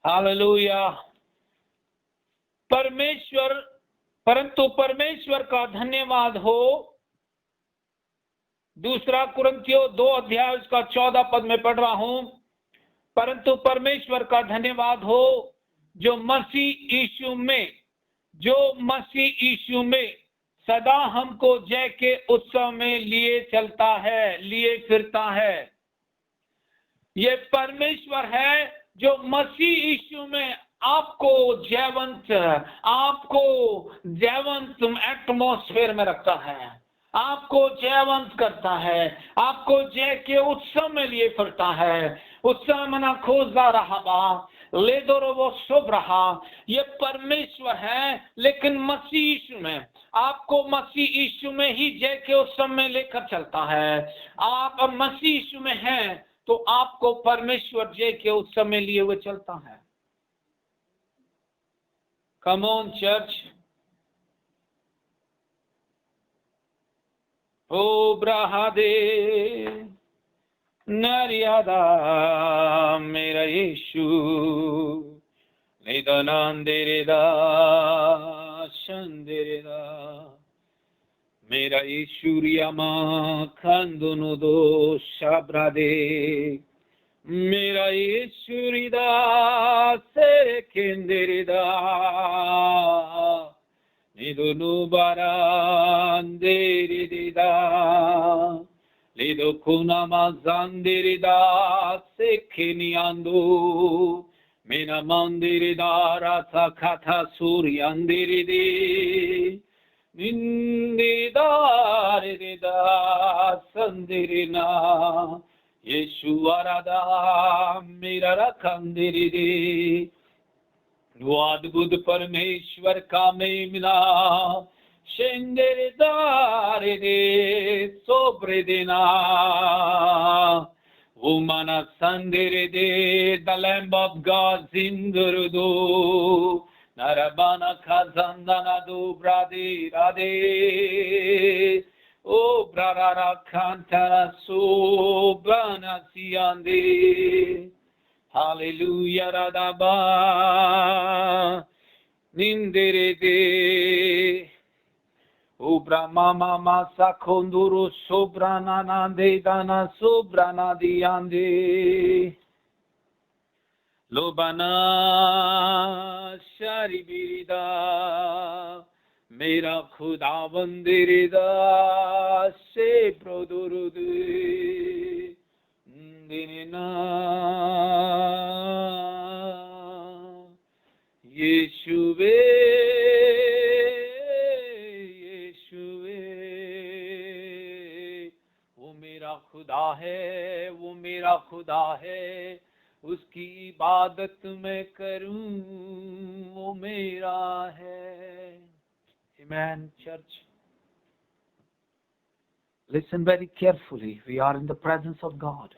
हालेलुया। परंतु परमेश्वर का धन्यवाद हो। दूसरा कुरिन्थियों 2:14 में पढ़ रहा हूं। परंतु परमेश्वर का धन्यवाद हो जो मसीह यीशु में सदा हमको जय के उत्सव में लिए चलता है, लिए फिरता है। ये परमेश्वर है जो मसीह यीशु में आपको जयवंत एटमॉस्फेयर में रखता है, आपको जयवंत करता है, आपको जय के उत्सव में लिए फिरता है। उत्सव मना खोजा रहा ले दो वो शुभ रहा। ये परमेश्वर है, लेकिन मसीह यीशु में आपको मसीह यीशु में ही जय के उत्सव में लेकर चलता है। आप अब मसीह यीशु में हैं तो आपको परमेश्वर जय के उत्सव में लिए हुए चलता है। कम ऑन चर्च। ओ ब्राहदे नरियादा मेरा यीशु निदानंदेरेदा शंदेरेदा मेरा यीशु रियामा खंदुनु दो शाब्रादे मेरा यीशु रिदा से केंदेरेदा Lido barandirida, lido kunamazandirida, sekiniandu, minamandirida, ratakata suryandiridi, nindidarida, sandirina, Yeshuarada, mirarakandiridi, वो अद्भुत परमेश्वर का महिमा शेंदेदारे दे सोब्रे देना वो मना संदेरे दे the lamb of God zindurudu narabana kazandana do brade rade o brarara kantara so brana siande. Hallelujah, Radaba, Ninderede, Ubra Mama Masa Konduru Sobrana Nande Dana Sobrana Diande, Lobana Sharibirida, Mera Khudavandirida, Se Produrude. Dinina Yeshuve Yeshuve वो मेरा खुदा है वो मेरा खुदा है उसकी इबादत मैं करूं वो मेरा है. Amen, church. Listen very carefully. We are in the presence of God.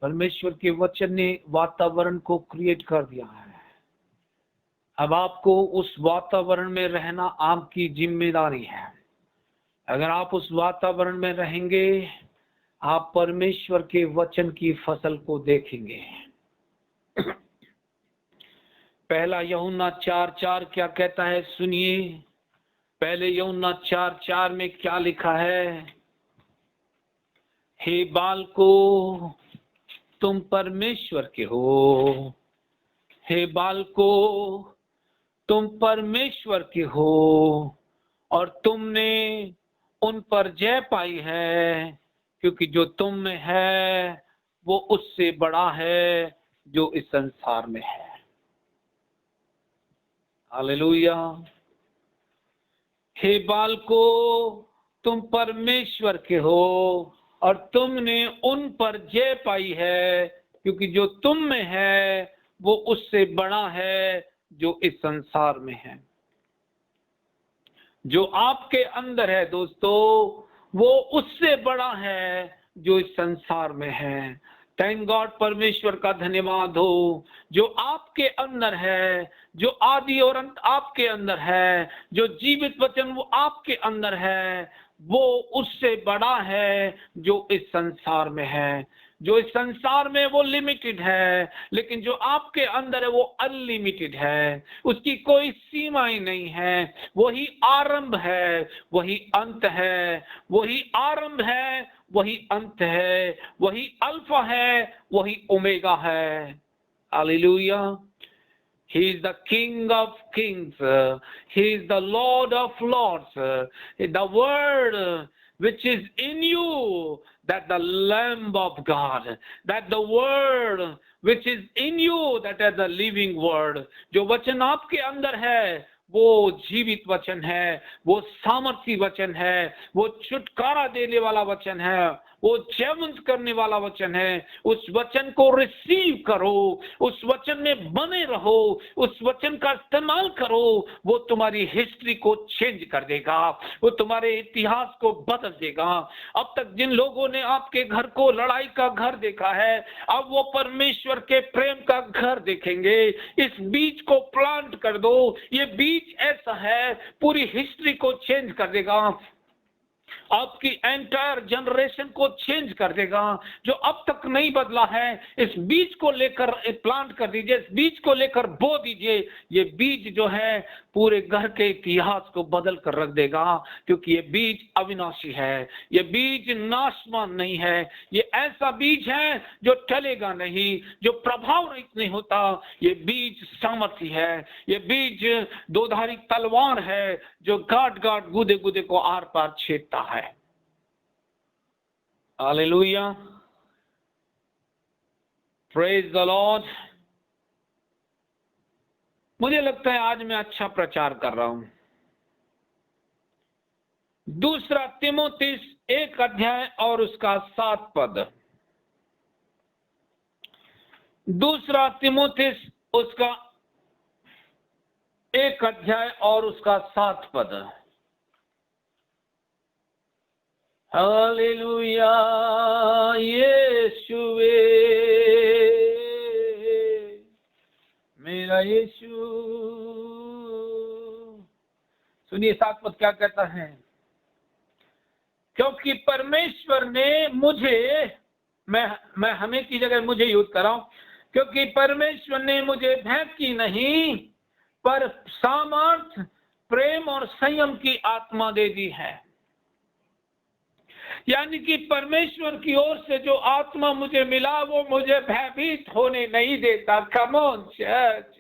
परमेश्वर के वचन ने वातावरण को क्रिएट कर दिया है. अब आपको उस वातावरण में रहना आपकी जिम्मेदारी है. अगर आप उस वातावरण में रहेंगे आप परमेश्वर के वचन की फसल को देखेंगे. पहला यूहन्ना 4:4 क्या कहता है सुनिए. पहले यूहन्ना 4:4 में क्या लिखा है. हे बालकों तुम परमेश्वर के हो. हे बालकों तुम परमेश्वर के हो और तुमने उन पर जय पाई है क्योंकि जो तुम में है वो उससे बड़ा है जो इस संसार में है. हालेलुया. हे बालकों तुम परमेश्वर के हो और तुमने उन पर जय पाई है क्योंकि जो तुम में है वो उससे बड़ा है जो इस संसार में है. जो आपके अंदर है दोस्तों वो उससे बड़ा है जो इस संसार में है. Thank God. परमेश्वर का धन्यवाद हो. जो आपके अंदर है जो आदि और अंत आपके अंदर है जो जीवित वचन वो आपके अंदर है वो उससे बड़ा है जो इस संसार में है. जो इस संसार में वो लिमिटेड है लेकिन जो आपके अंदर है वो अनलिमिटेड है. उसकी कोई सीमाएं नहीं है. वही आरंभ है वही अंत है. वही आरंभ है वही अंत है. वही अल्फा है वही ओमेगा है. Hallelujah. He is the King of Kings. He is the Lord of Lords. The word which is in you, that the Lamb of God, that the word which is in you, that is the living word. जो वचन आपके अंदर है वो जीवित वचन है. वो सामर्थी वचन है. वो छुटकारा देने वाला वचन है. वो जीवंत करने वाला वचन है. उस वचन को रिसीव करो. उस वचन में बने रहो. उस वचन का इस्तेमाल करो. वो तुम्हारी हिस्ट्री को चेंज कर देगा. वो तुम्हारे इतिहास को बदल देगा. अब तक जिन लोगों ने आपके घर को लड़ाई का घर देखा है अब वो परमेश्वर के प्रेम का घर देखेंगे. इस बीज को प्लांट कर दो. ये बीज ऐसा है पूरी हिस्ट्री को चेंज कर देगा. आपकी एंटायर जनरेशन को चेंज कर देगा। जो अब तक नहीं बदला है, इस बीज को लेकर प्लांट कर दीजिए, इस बीज को लेकर बो दीजिए। ये बीज जो है पूरे घर के इतिहास को बदल कर रख देगा, क्योंकि ये बीज अविनाशी है, ये बीज नाशवान नहीं है। ये ऐसा बीज है जो टलेगा नहीं, जो प्रभाव रहित नहीं होता। ये बीज सामर्थ्य है, ये बीज दोधारी तलवार है जो गाट गाट गुदे गुदे को आर पार छेदता है। Hallelujah, praise the Lord. मुझे लगता है आज मैं अच्छा प्रचार कर रहा हूं। दूसरा तीमुथियुस 1 अध्याय और उसका 7 पद। दूसरा तीमुथियुस उसका 1 अध्याय और उसका 7 पद। हालेलुया, यीशुवे मेरा यीशु। सुनिए 7 पद क्या कहता है। क्योंकि परमेश्वर ने मुझे, मैं हमें की जगह मुझे यूज कर रहा हूं, क्योंकि परमेश्वर ने मुझे भय की नहीं पर सामर्थ, प्रेम और संयम की आत्मा दे दी है। यानी कि परमेश्वर की ओर से जो आत्मा मुझे मिला वो मुझे भयभीत होने नहीं देता। कम ऑन चर्च,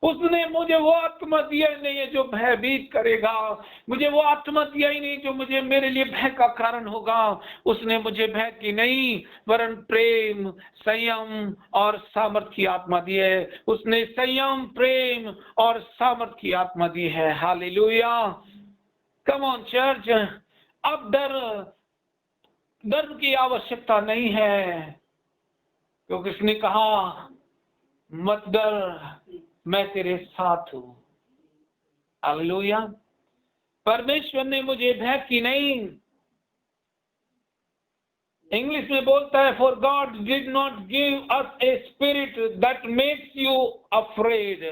उसने मुझे वो आत्मा दिया ही नहीं है जो भयभीत करेगा, मुझे वो आत्मा दिया ही नहीं जो मुझे मेरे लिए भय का कारण होगा। उसने मुझे भय की नहीं वरन प्रेम, संयम और सामर्थ की आत्मा दी है। उसने संयम, प्रेम और सामर्थ की आत्मा दी है। Hallelujah, come on church. अब डर की आवश्यकता नहीं है, क्योंकि उसने कहा मत डर, मैं तेरे साथ हूं। हालेलुया, परमेश्वर ने मुझे भय की नहीं। इंग्लिश में बोलता है, for God did not give us a spirit that makes you afraid.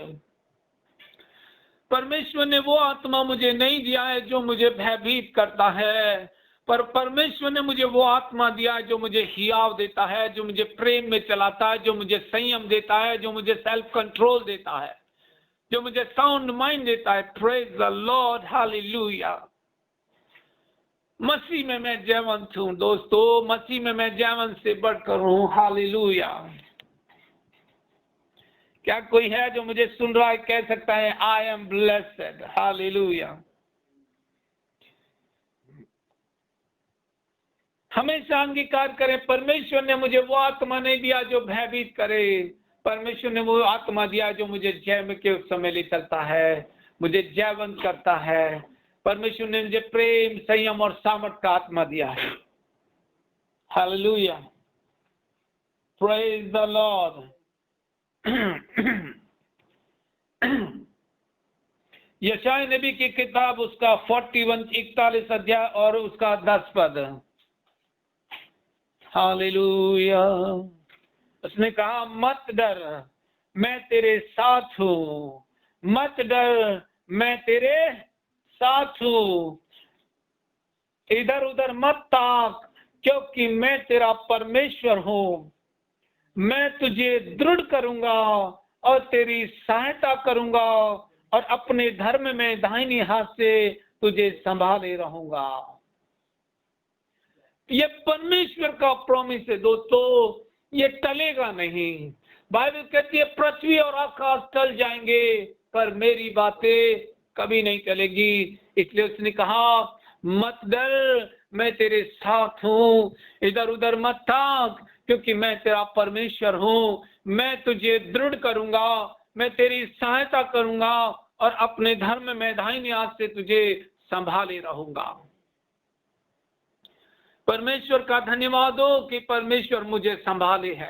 परमेश्वर ने वो आत्मा मुझे नहीं दिया है जो मुझे भयभीत करता है, पर परमेश्वर ने मुझे वो आत्मा दिया है जो मुझे हियाव देता है, जो मुझे प्रेम में चलाता है, जो मुझे संयम देता है, जो मुझे सेल्फ कंट्रोल देता है, जो मुझे साउंड माइंड देता है। Praise the Lord, hallelujah. मसीह में मैं जयवंत हूं दोस्तों, मसीह में मैं जयवंत से बढ़कर हूं। हालेलुया। क्या कोई है जो मुझे सुन रहा है, कह सकता है आई एम ब्लेस्ड। हालेलुया। हमेशा अंगीकार करें, परमेश्वर ने मुझे वो आत्मा नहीं दिया जो भयभीत करे, परमेश्वर ने वो आत्मा दिया जो मुझे जय में के समय ले चलता है, मुझे जयवंत करता है। परमेश्वर ने मुझे प्रेम, संयम और सामर्थ का आत्मा दिया है। Hallelujah, praise the Lord. यशायाह नबी की किताब उसका 41 अध्याय और उसका 10 पद। हालेलुया। उसने कहा मत डर, मैं तेरे साथ हूं, मत डर, मैं तेरे साथ हूं। इधर उधर मत ताक, क्योंकि मैं तेरा परमेश्वर हूं। मैं तुझे दृढ़ करूंगा और तेरी सहायता करूंगा और अपने धर्म में दाहिनी हाथ से तुझे संभाले रहूंगा। ये परमेश्वर का प्रॉमिस है दोस्तों, ये टलेगा नहीं। बाइबल कहती है पृथ्वी और आकाश टल जाएंगे पर मेरी बातें कभी नहीं टलेगी। इसलिए उसने कहा मत डर, मैं तेरे साथ हूं। इधर उधर मत ताक, क्योंकि मैं तेरा परमेश्वर हूं। मैं तुझे दृढ़ करूंगा, मैं तेरी सहायता करूंगा और अपने धर्म में दाहिनी हाथ से तुझे संभाले रहूंगा। परमेश्वर का धन्यवाद हो कि परमेश्वर मुझे संभाले है।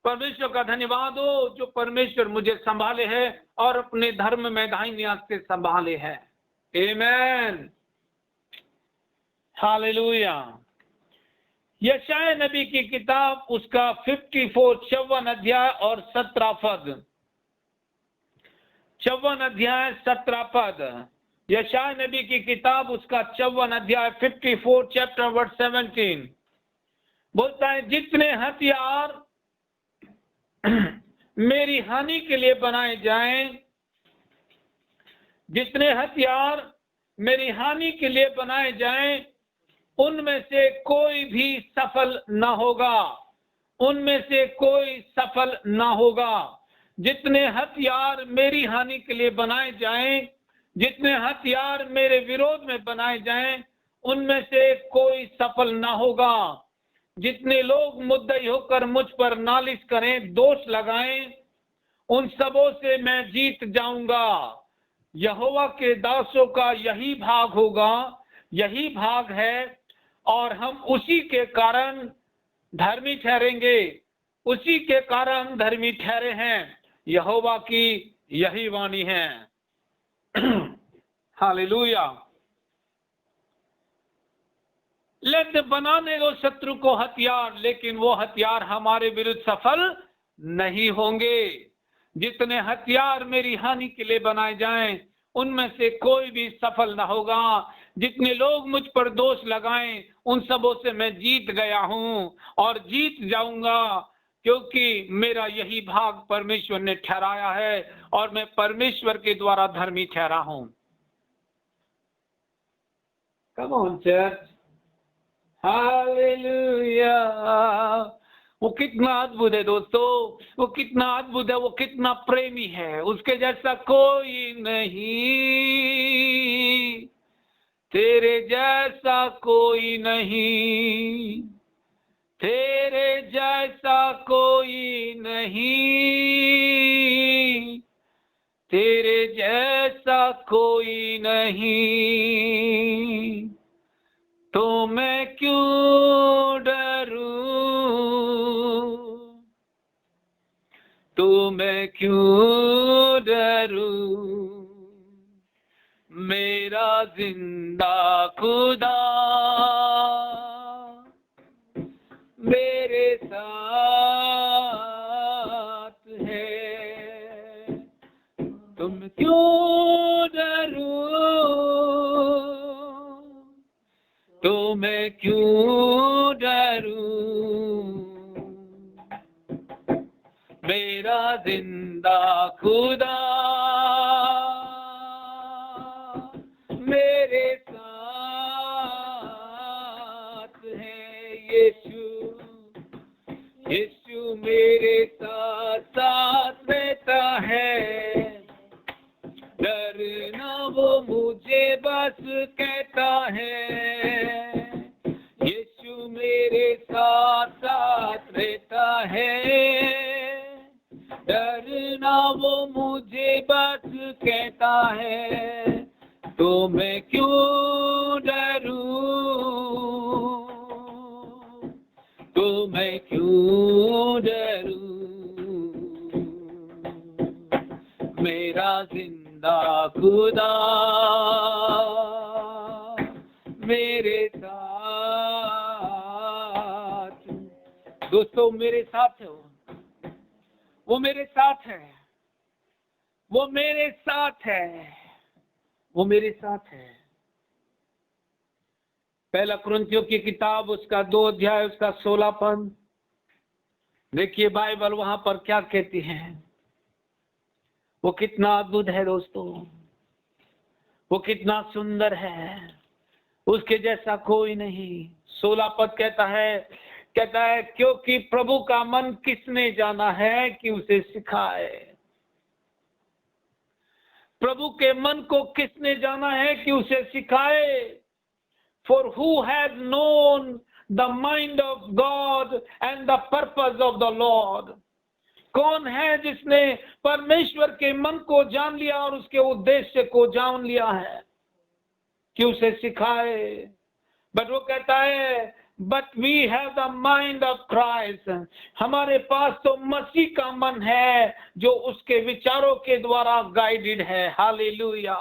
परमेश्वर का धन्यवाद हो जो परमेश्वर मुझे संभाले है और अपने धर्म में दाहिनी हाथ से संभाले है। आमीन, हालेलुया। यशायाह नबी की किताब उसका 54 अध्याय और 17 पद। 54 अध्याय 17 पद। यशायाह नबी की किताब उसका 54 अध्याय 54 चैप्टर वर्स 17 बोलता है, जितने हथियार मेरी हानि के लिए बनाए जाएं, जितने हथियार मेरी हानि के लिए बनाए जाएं, उनमें से कोई भी सफल न होगा, उनमें से कोई सफल न होगा। जितने हथियार मेरी हानि के लिए बनाए जाएं, जितने हथियार मेरे विरोध में बनाए जाएं, उनमें से कोई सफल न होगा। जितने लोग मुद्दई होकर मुझ पर नालिश करें, दोष लगाएं, उन सबों से मैं जीत जाऊंगा। यहोवा के दासों का यही भाग होगा, यही भाग है, और हम उसी के कारण धर्मी ठहरेंगे, उसी के कारण धर्मी ठहरे हैं। यहोवा की यही वाणी है। हालेलुया। लेकिन बनाने दो शत्रु को हथियार, लेकिन वो हथियार हमारे विरुद्ध सफल नहीं होंगे। जितने हथियार मेरी हानि के लिए बनाए जाएं, उनमें से कोई भी सफल ना होगा। जितने लोग मुझ पर दोष लगाएं, उन सबों से मैं जीत गया हूं और जीत जाऊंगा, क्योंकि मेरा यही भाग परमेश्वर ने ठहराया है और मैं परमेश्वर के द्वारा धर्मी ठहरा हूं। कम ऑन चर्च, हालेलुया। वो कितना अद्भुत है दोस्तों, वो कितना अद्भुत है, वो कितना प्रेमी है, उसके जैसा कोई नहीं, तेरे जैसा कोई नहीं, तेरे जैसा कोई नहीं, तेरे जैसा कोई नहीं, तो मैं क्यों डरूं, तो मैं क्यों डरूं, मेरा जिंदा खुदा मेरे साथ है, तुम क्यों डरूं, तो मैं क्यों डरूं, मेरा जिंदा खुदा मेरे साथ है। यीशु यीशु मेरे साथ साथ रहता है, डरना वो मुझे बस कहता है। यीशु मेरे साथ साथ रहता है, डरना वो मुझे बस कहता है, तो मैं क्यों डरूं, तो मैं क्यों डरूं, मेरा जिंदा खुदा मेरे साथ। दोस्तों मेरे साथ है, वो मेरे साथ है, वो मेरे साथ है, वो मेरे साथ है। पहला कुरिन्थियों की किताब उसका 2 अध्याय उसका 16 पद, देखिए बाइबल वहां पर क्या कहती है। वो कितना अद्भुत है दोस्तों, वो कितना सुंदर है, उसके जैसा कोई नहीं। 16 पद कहता है क्योंकि प्रभु का मन किसने जाना है कि उसे सिखाए। प्रभु के मन को किसने जाना है कि उसे सिखाए। For who has known the mind of God and the purpose of the Lord? कौन है जिसने परमेश्वर के मन को जान लिया और उसके उद्देश्य को जान लिया है कि उसे सिखाए। बट वो कहता है but we have the mind of Christ, हमारे पास तो मसीह का मन है जो उसके विचारों के द्वारा गाइडेड है। हालेलुया।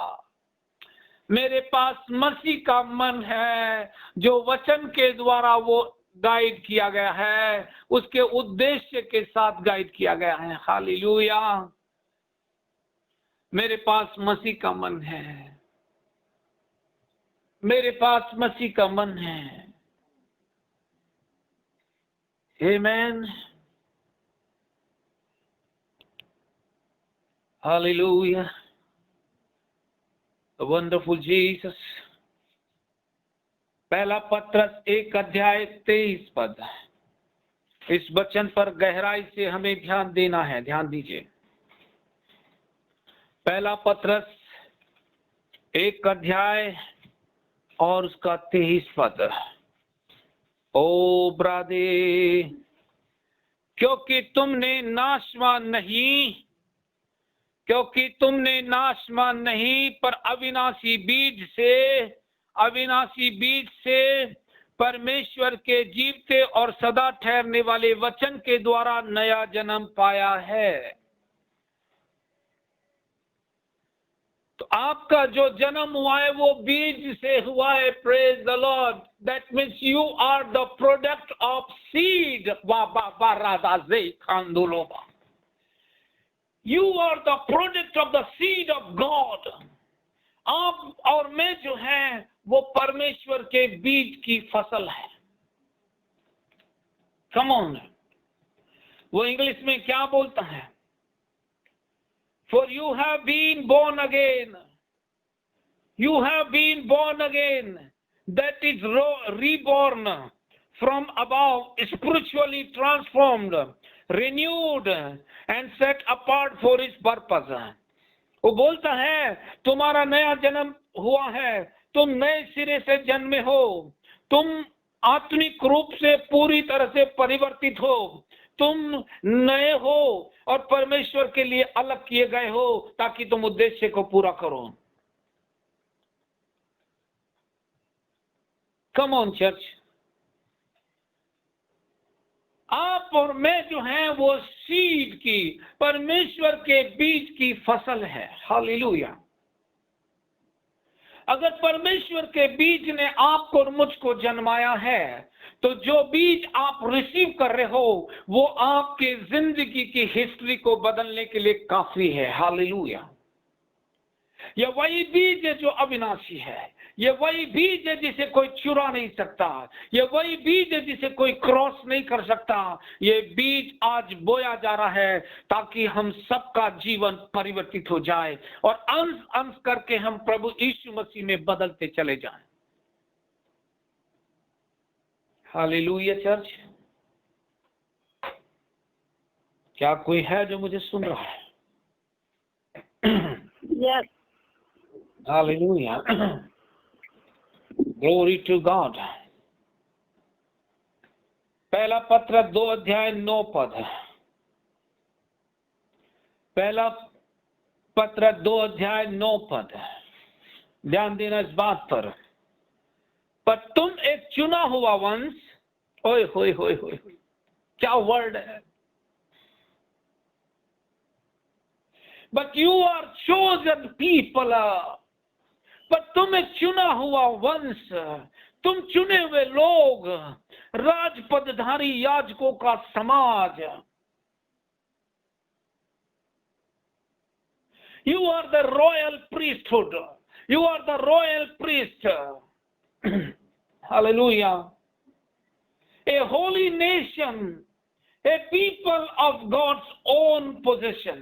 मेरे पास मसीह का मन है जो वचन के द्वारा वो गाइड किया गया है, उसके उद्देश्य के साथ गाइड किया गया है। हालेलुया। मेरे पास मसीह का मन है। मेरे पास मसीह का मन है। आमेन, हालेलुया, वंडरफुल जीसस। पहला पत्रस 1:23। इस वचन पर गहराई से हमें ध्यान देना है। ध्यान दीजिए। पहला पत्रस 1 और उसका 23। ओ ब्रादे, क्योंकि तुमने नाशवान नहीं पर अविनाशी बीज से परमेश्वर के जीवते और सदा ठहरने वाले वचन के द्वारा नया जन्म पाया है। तो आपका जो जन्म हुआ है वो बीज से हुआ है। Praise the Lord. That means you are the product of seed. You are the product of the seed of God. आप और मैं जो है वो परमेश्वर के बीज की फसल है। Come on. वो इंग्लिश में क्या बोलता है? For you have been born again. You have been born again. That is reborn from above, spiritually transformed, renewed and set apart for His purpose. वो बोलता है तुम्हारा नया जन्म हुआ है, तुम नए सिरे से जन्मे हो, तुम आत्मिक रूप से पूरी तरह से परिवर्तित हो, तुम नए हो और परमेश्वर के लिए अलग किए गए हो ताकि तुम उद्देश्य को पूरा करो। कम ऑन चर्च। आप और मैं जो हैं वो सीड की, परमेश्वर के बीज की फसल है। हालेलुया। अगर परमेश्वर के बीज ने आपको और मुझको जन्माया है तो जो बीज आप रिसीव कर रहे हो वो आपके जिंदगी की हिस्ट्री को बदलने के लिए काफी है। हालेलुया। ये वही बीज है जो अविनाशी है। ये वही बीज है जिसे कोई चुरा नहीं सकता। ये वही बीज है जिसे कोई क्रॉस नहीं कर सकता। ये बीज आज बोया जा रहा है ताकि हम सबका जीवन परिवर्तित हो जाए और अंश अंश करके हम प्रभु यीशु मसीह में बदलते चले जाएं। Hallelujah church. क्या कोई है जो मुझे सुन रहा है? Yes. Hallelujah. Glory to God. पहला पत्र 2:9। पहला पत्र 2:9। ध्यान देना इस बात पर तुम एक चुना हुआ वंश। ओए होए होए होए, क्या वर्ड है। But you are chosen people. पर तुम एक चुना हुआ वंश, तुम चुने हुए लोग, राजपदधारी याजकों का समाज। You are the royal priesthood. You are the royal priest. Hallelujah. A holy nation, a people of God's own possession.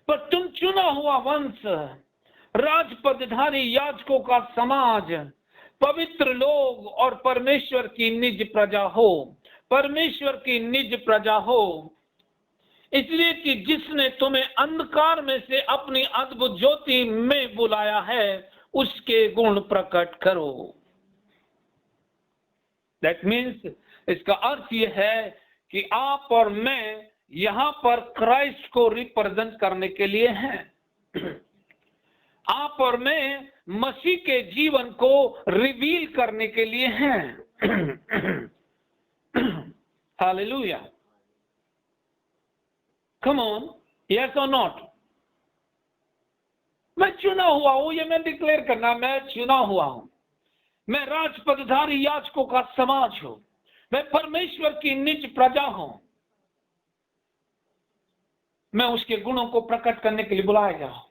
पर तुम चुना हुआ वंश, राजपदधारी याजकों का समाज, पवित्र लोग और परमेश्वर की निज प्रजा हो। परमेश्वर की निज प्रजा हो इसलिए कि जिसने तुम्हें अंधकार में से अपनी अद्भुत ज्योति में बुलाया है उसके गुण प्रकट करो। दैट मीन्स, इसका अर्थ यह है कि आप और मैं यहां पर क्राइस्ट को रिप्रेजेंट करने के लिए हैं। आप और मैं मसीह के जीवन को रिवील करने के लिए हैं। हालेलुया। कम ऑन, यस और नॉट। मैं चुना हुआ हूं, ये मैं डिक्लेयर करना, मैं चुना हुआ हूं। मैं राजपदधारी याजकों का समाज हूं। मैं परमेश्वर की निज प्रजा हूं। मैं उसके गुणों को प्रकट करने के लिए बुलाया गया हूं।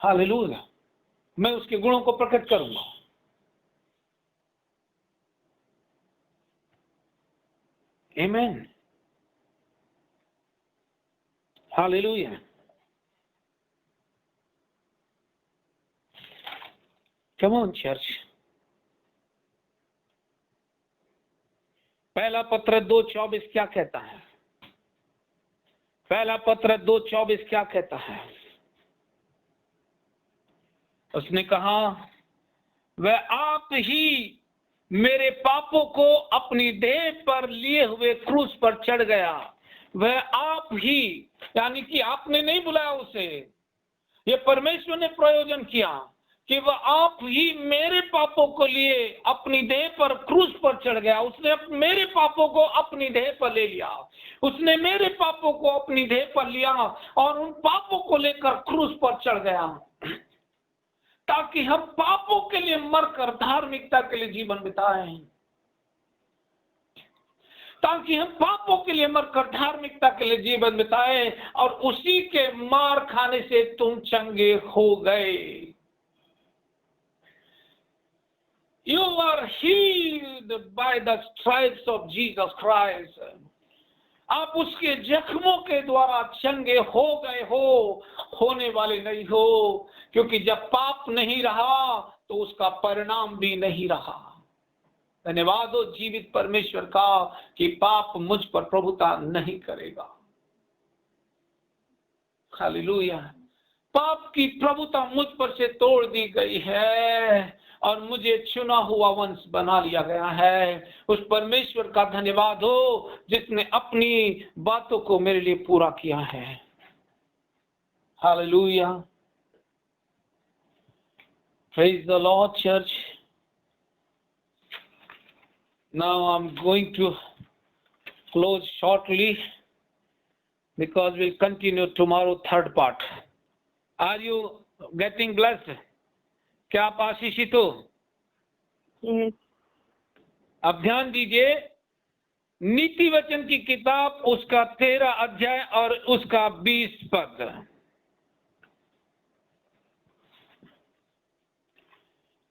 हालेलुया। मैं उसके गुणों को प्रकट करूंगा। आमीन, हालेलुया। Come on church. पहला पत्र 2:24 क्या कहता है? पहला पत्र 2:24 क्या कहता है? उसने कहा, वह आप ही मेरे पापों को अपनी देह पर लिए हुए क्रूस पर चढ़ गया। वह आप ही, यानी कि आपने नहीं बुलाया उसे, ये परमेश्वर ने प्रयोजन किया कि वह आप ही मेरे पापों को लिए अपनी देह पर क्रूस पर चढ़ गया। उसने मेरे पापों को अपनी देह पर ले लिया। उसने मेरे पापों को अपनी देह पर लिया और उन पापों को लेकर क्रूस पर चढ़ गया, ताकि हम पापों के लिए मरकर धार्मिकता के लिए जीवन बिताएं। ताकि हम पापों के लिए मरकर धार्मिकता के लिए जीवन बिताएं, और उसी के मार खाने से तुम चंगे हो गए। You are healed by the stripes of Jesus Christ. आप उसके जख्मों के द्वारा चंगे हो गए हो, होने वाले नहीं हो, क्योंकि जब पाप नहीं रहा तो उसका परिणाम भी नहीं रहा। धन्यवाद हो जीवित परमेश्वर का कि पाप मुझ पर प्रभुता नहीं करेगा। हालेलुया। पाप की प्रभुता मुझ पर से तोड़ दी गई है और मुझे चुना हुआ वंश बना लिया गया है। उस परमेश्वर का धन्यवाद हो जिसने अपनी बातों को मेरे लिए पूरा किया है। Hallelujah. Praise the Lord, church. Now I'm going to close shortly because we'll continue tomorrow third part. Are you getting blessed? क्या आप आशीषित हो? अब ध्यान दीजिए, नीति वचन की किताब उसका 13 अध्याय और उसका 20 पद।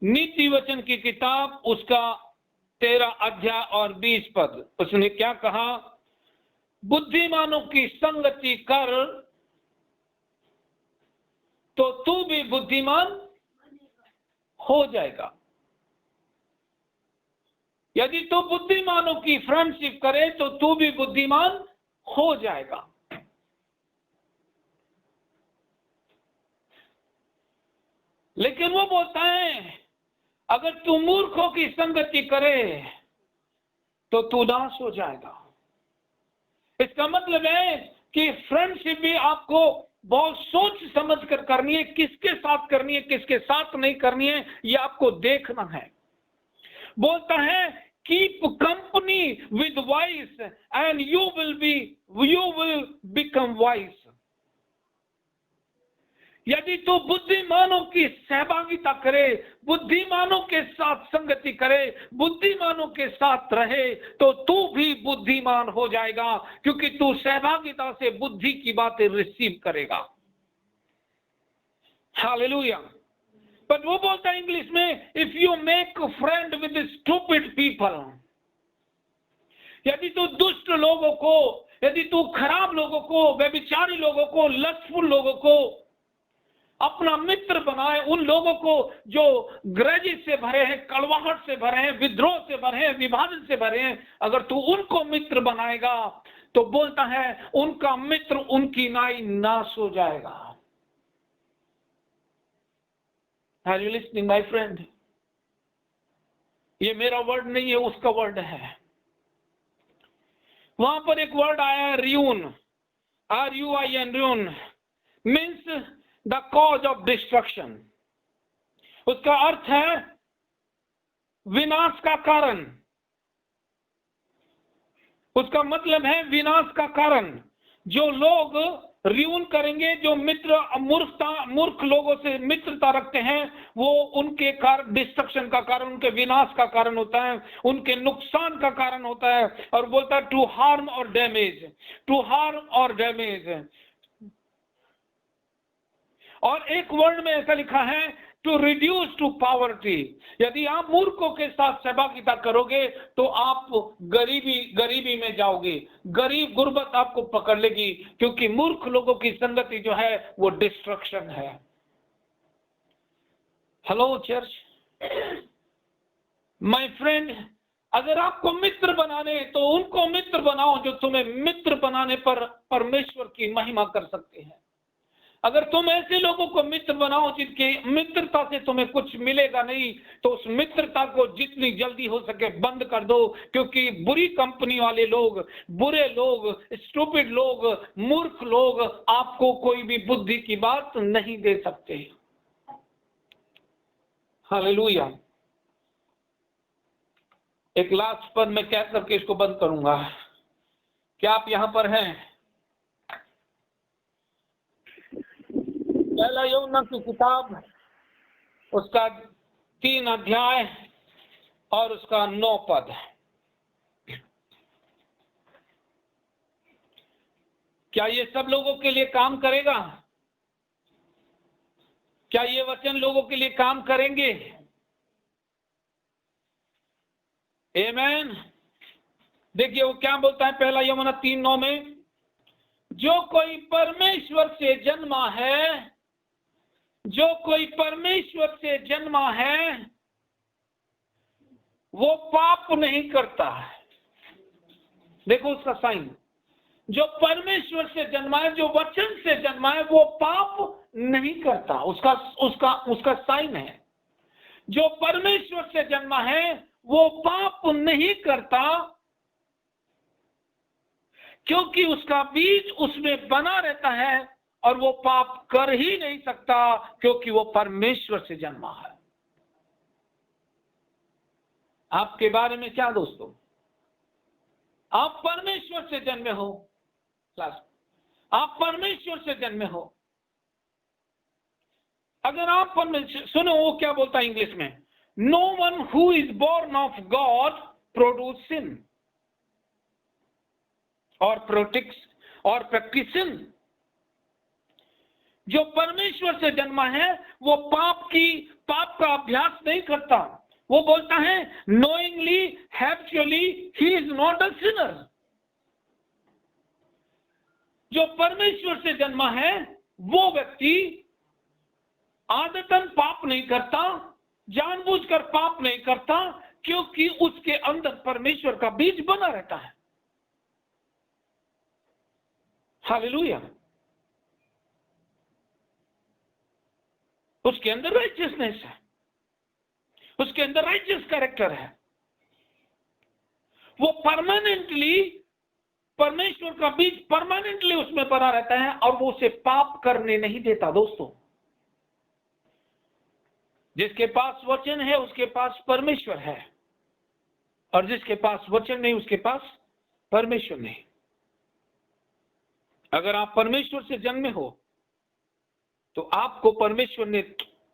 नीति वचन की किताब उसका 13 अध्याय और 20 पद। उसने क्या कहा? बुद्धिमानों की संगति कर तो तू भी बुद्धिमान हो जाएगा। यदि तू बुद्धिमानों की फ्रेंडशिप करे तो तू भी बुद्धिमान हो जाएगा। लेकिन वो बोलता है अगर तू मूर्खों की संगति करे तो तू नाश हो जाएगा। इसका मतलब है कि फ्रेंडशिप भी आपको बहुत सोच समझ कर करनी है, किसके साथ करनी है, किसके साथ नहीं करनी है, ये आपको देखना है। बोलता है keep company with vice and you will become vice. यदि तू बुद्धिमानों की सहभागिता करे, बुद्धिमानों के साथ संगति करे, बुद्धिमानों के साथ रहे तो तू भी बुद्धिमान हो जाएगा, क्योंकि तू सहभागिता से बुद्धि की बातें रिसीव करेगा। हालेलुया। पर वो बोलता है इंग्लिश में, if you make a friend with stupid people, यदि तू दुष्ट लोगों को, यदि तू खराब लोगों को, व्यभिचारी लोगों को, लस्टफुल लोगों को अपना मित्र बनाए, उन लोगों को जो ग्रजेस से भरे हैं, कड़वाहट से भरे हैं, विद्रोह से भरे हैं, विभाजन से भरे हैं, अगर तू उनको मित्र बनाएगा तो बोलता है उनका मित्र उनकी नाई नाश हो जाएगा। Are you listening, my friend? ये मेरा वर्ड नहीं है, उसका वर्ड है। वहां पर एक वर्ड आया ruin, RUIN, ruin means the cause of destruction. उसका अर्थ है विनाश का कारण। उसका मतलब है विनाश का कारण। जो लोग रियून करेंगे, जो मित्र मूर्ख लोगों से मित्रता रखते हैं, वो उनके कारण डिस्ट्रक्शन का कारण, उनके विनाश का कारण होता है, उनके नुकसान का कारण होता है। और बोलता है टू हार्म और डैमेज, टू हार्म और डैमेज। और एक वर्ड में ऐसा लिखा है टू रिड्यूस टू पॉवर्टी। यदि आप मूर्खों के साथ सहभागिता करोगे तो आप गरीबी में जाओगे, गुर्बत आपको पकड़ लेगी, क्योंकि मूर्ख लोगों की संगति जो है वो डिस्ट्रक्शन है। हेलो चर्च, माय फ्रेंड, अगर आपको मित्र बनाने तो उनको मित्र बनाओ जो तुम्हें मित्र बनाने पर परमेश्वर की महिमा कर सकते हैं। अगर तुम ऐसे लोगों को मित्र बनाओ जिनके मित्रता से तुम्हें कुछ मिलेगा नहीं, तो उस मित्रता को जितनी जल्दी हो सके बंद कर दो, क्योंकि बुरी कंपनी वाले लोग, बुरे लोग, स्टूपिड लोग, मूर्ख लोग आपको कोई भी बुद्धि की बात नहीं दे सकते। हालेलुया। एक लास्ट पद में कह करके इसको बंद करूंगा। क्या आप यहां पर हैं? पहला यूहन्ना की किताब, उसका 3 अध्याय और उसका 9 पद। क्या ये सब लोगों के लिए काम करेगा? क्या ये वचन लोगों के लिए काम करेंगे? आमीन। देखिए वो क्या बोलता है पहला यूहन्ना 3:9 में, जो कोई परमेश्वर से जन्मा है, जो कोई परमेश्वर से जन्मा है वो पाप नहीं करता है। देखो उसका साइन, जो परमेश्वर से जन्मा है, जो वचन से जन्मा है, वो पाप नहीं करता। उसका साइन है, जो परमेश्वर से जन्मा है वो पाप नहीं करता, क्योंकि उसका बीज उसमें बना रहता है और वो पाप कर ही नहीं सकता, क्योंकि वो परमेश्वर से जन्मा है। आपके बारे में क्या दोस्तों? आप परमेश्वर से जन्मे हो। आप परमेश्वर से जन्मे हो। अगर आप परमेश्वर, सुनो वो क्या बोलता है इंग्लिश में, no one who is born of God produce sin और प्रैक्टिस सिन। जो परमेश्वर से जन्मा है वो पाप का अभ्यास नहीं करता। वो बोलता है knowingly, habitually he is not a sinner. जो परमेश्वर से जन्मा है वो व्यक्ति आदतन पाप नहीं करता, जानबूझकर पाप नहीं करता, क्योंकि उसके अंदर परमेश्वर का बीज बना रहता है। हालेलुया। उसके अंदर राइचियसनेस है, उसके अंदर राइचियस कैरेक्टर है। वो परमानेंटली, परमेश्वर का बीज परमानेंटली उसमें बना रहता है और वो उसे पाप करने नहीं देता। दोस्तों, जिसके पास वचन है उसके पास परमेश्वर है, और जिसके पास वचन नहीं उसके पास परमेश्वर नहीं। अगर आप परमेश्वर से जन्मे हो तो आपको परमेश्वर ने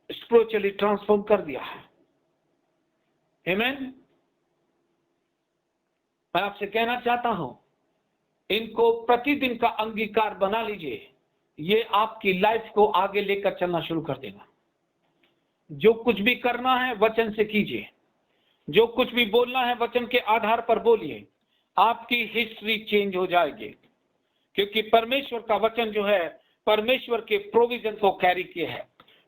स्पिरिचुअली ट्रांसफॉर्म कर दिया है। आमीन। मैं आपसे कहना चाहता हूं, इनको प्रतिदिन का अंगीकार बना लीजिए। ये आपकी लाइफ को आगे लेकर चलना शुरू कर देगा। जो कुछ भी करना है वचन से कीजिए, जो कुछ भी बोलना है वचन के आधार पर बोलिए। आपकी हिस्ट्री चेंज हो जाएगी, क्योंकि परमेश्वर का वचन जो है परमेश्वर के प्रोविजन को कैरी किया है,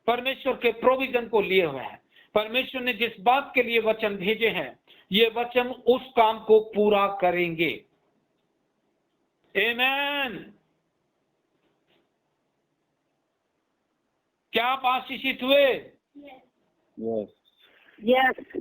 परमेश्वर के प्रोविजन को लिए हुए है। परमेश्वर ने जिस बात के लिए वचन भेजे हैं, ये वचन उस काम को पूरा करेंगे। आमीन। क्या आप आशीषित हुए? यस।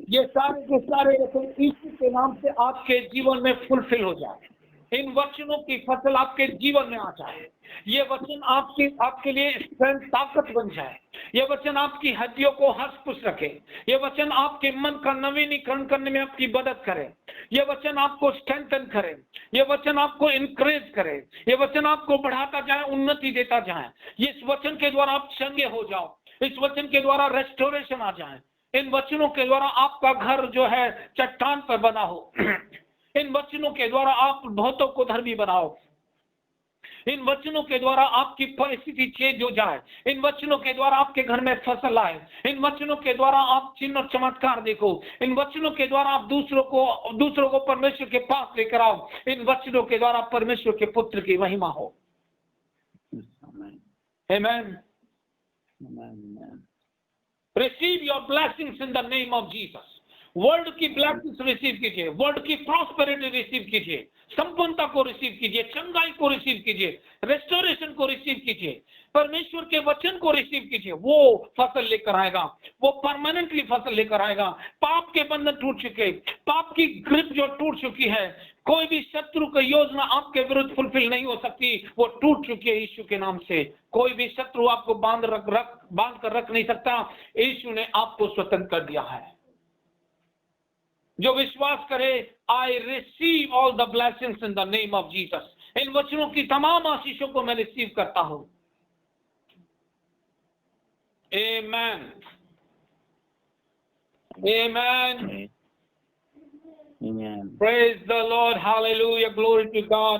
ये सारे के सारे वचन यीशु के नाम से आपके जीवन में फुलफिल हो जाए। इन वचनों की फसल आपके जीवन में आ जाए। ये वचन आपके लिए स्ट्रेंथ, ताकत बन जाए। ये वचन आपकी हड्डियों को हंस-पुष्ट रखे। ये वचन आपके मन का नवीनीकरण करने में आपकी मदद करे। ये वचन आपको स्ट्रेंथन करे। ये वचन आपको इंकरेज करे। ये वचन आपको बढ़ाता जाए, उन्नति देता जाए। इस वचन के द्वारा आप चंगे हो जाओ। इस वचन के द्वारा रेस्टोरेशन आ जाए। इन वचनों के द्वारा आपका घर जो है चट्टान पर बना हो। इन वचनों के द्वारा आप बहुतों को धर्मी बनाओ। इन वचनों के द्वारा आपकी परिस्थिति चेंज हो जाए, इन वचनों के द्वारा आपके घर में फसल आए, इन वचनों के द्वारा आप चिन्ह और चमत्कार देखो, इन वचनों के द्वारा आप दूसरों को परमेश्वर के पास लेकर आओ, इन वचनों के द्वारा परमेश्वर के पुत्र की महिमा हो। आमेन। Receive your blessings in the name of Jesus. World की ब्लेसिंग्स रिसीव कीजिए, वर्ल्ड की प्रॉस्पेरिटी रिसीव कीजिए, संपन्नता को रिसीव कीजिए, चंगाई को रिसीव कीजिए, रेस्टोरेशन को रिसीव कीजिए, परमेश्वर के वचन को रिसीव कीजिए। वो फसल लेकर आएगा, वो परमानेंटली फसल लेकर आएगा। पाप के बंधन टूट चुके, पाप की ग्रिप जो टूट चुकी है, कोई भी शत्रु की योजना आपके विरुद्ध फुलफिल नहीं हो सकती, वो टूट चुकी है यीशु के नाम से। कोई भी शत्रु आपको बांध कर रख नहीं सकता। यीशु ने आपको स्वतंत्र कर दिया है। जो विश्वास करे, I receive all the blessings in the name of Jesus. इन वचनों की तमाम आशीषों को मैं रिसीव करता हूं। आमेन, आमेन, Amen. praise the Lord, hallelujah, glory to God।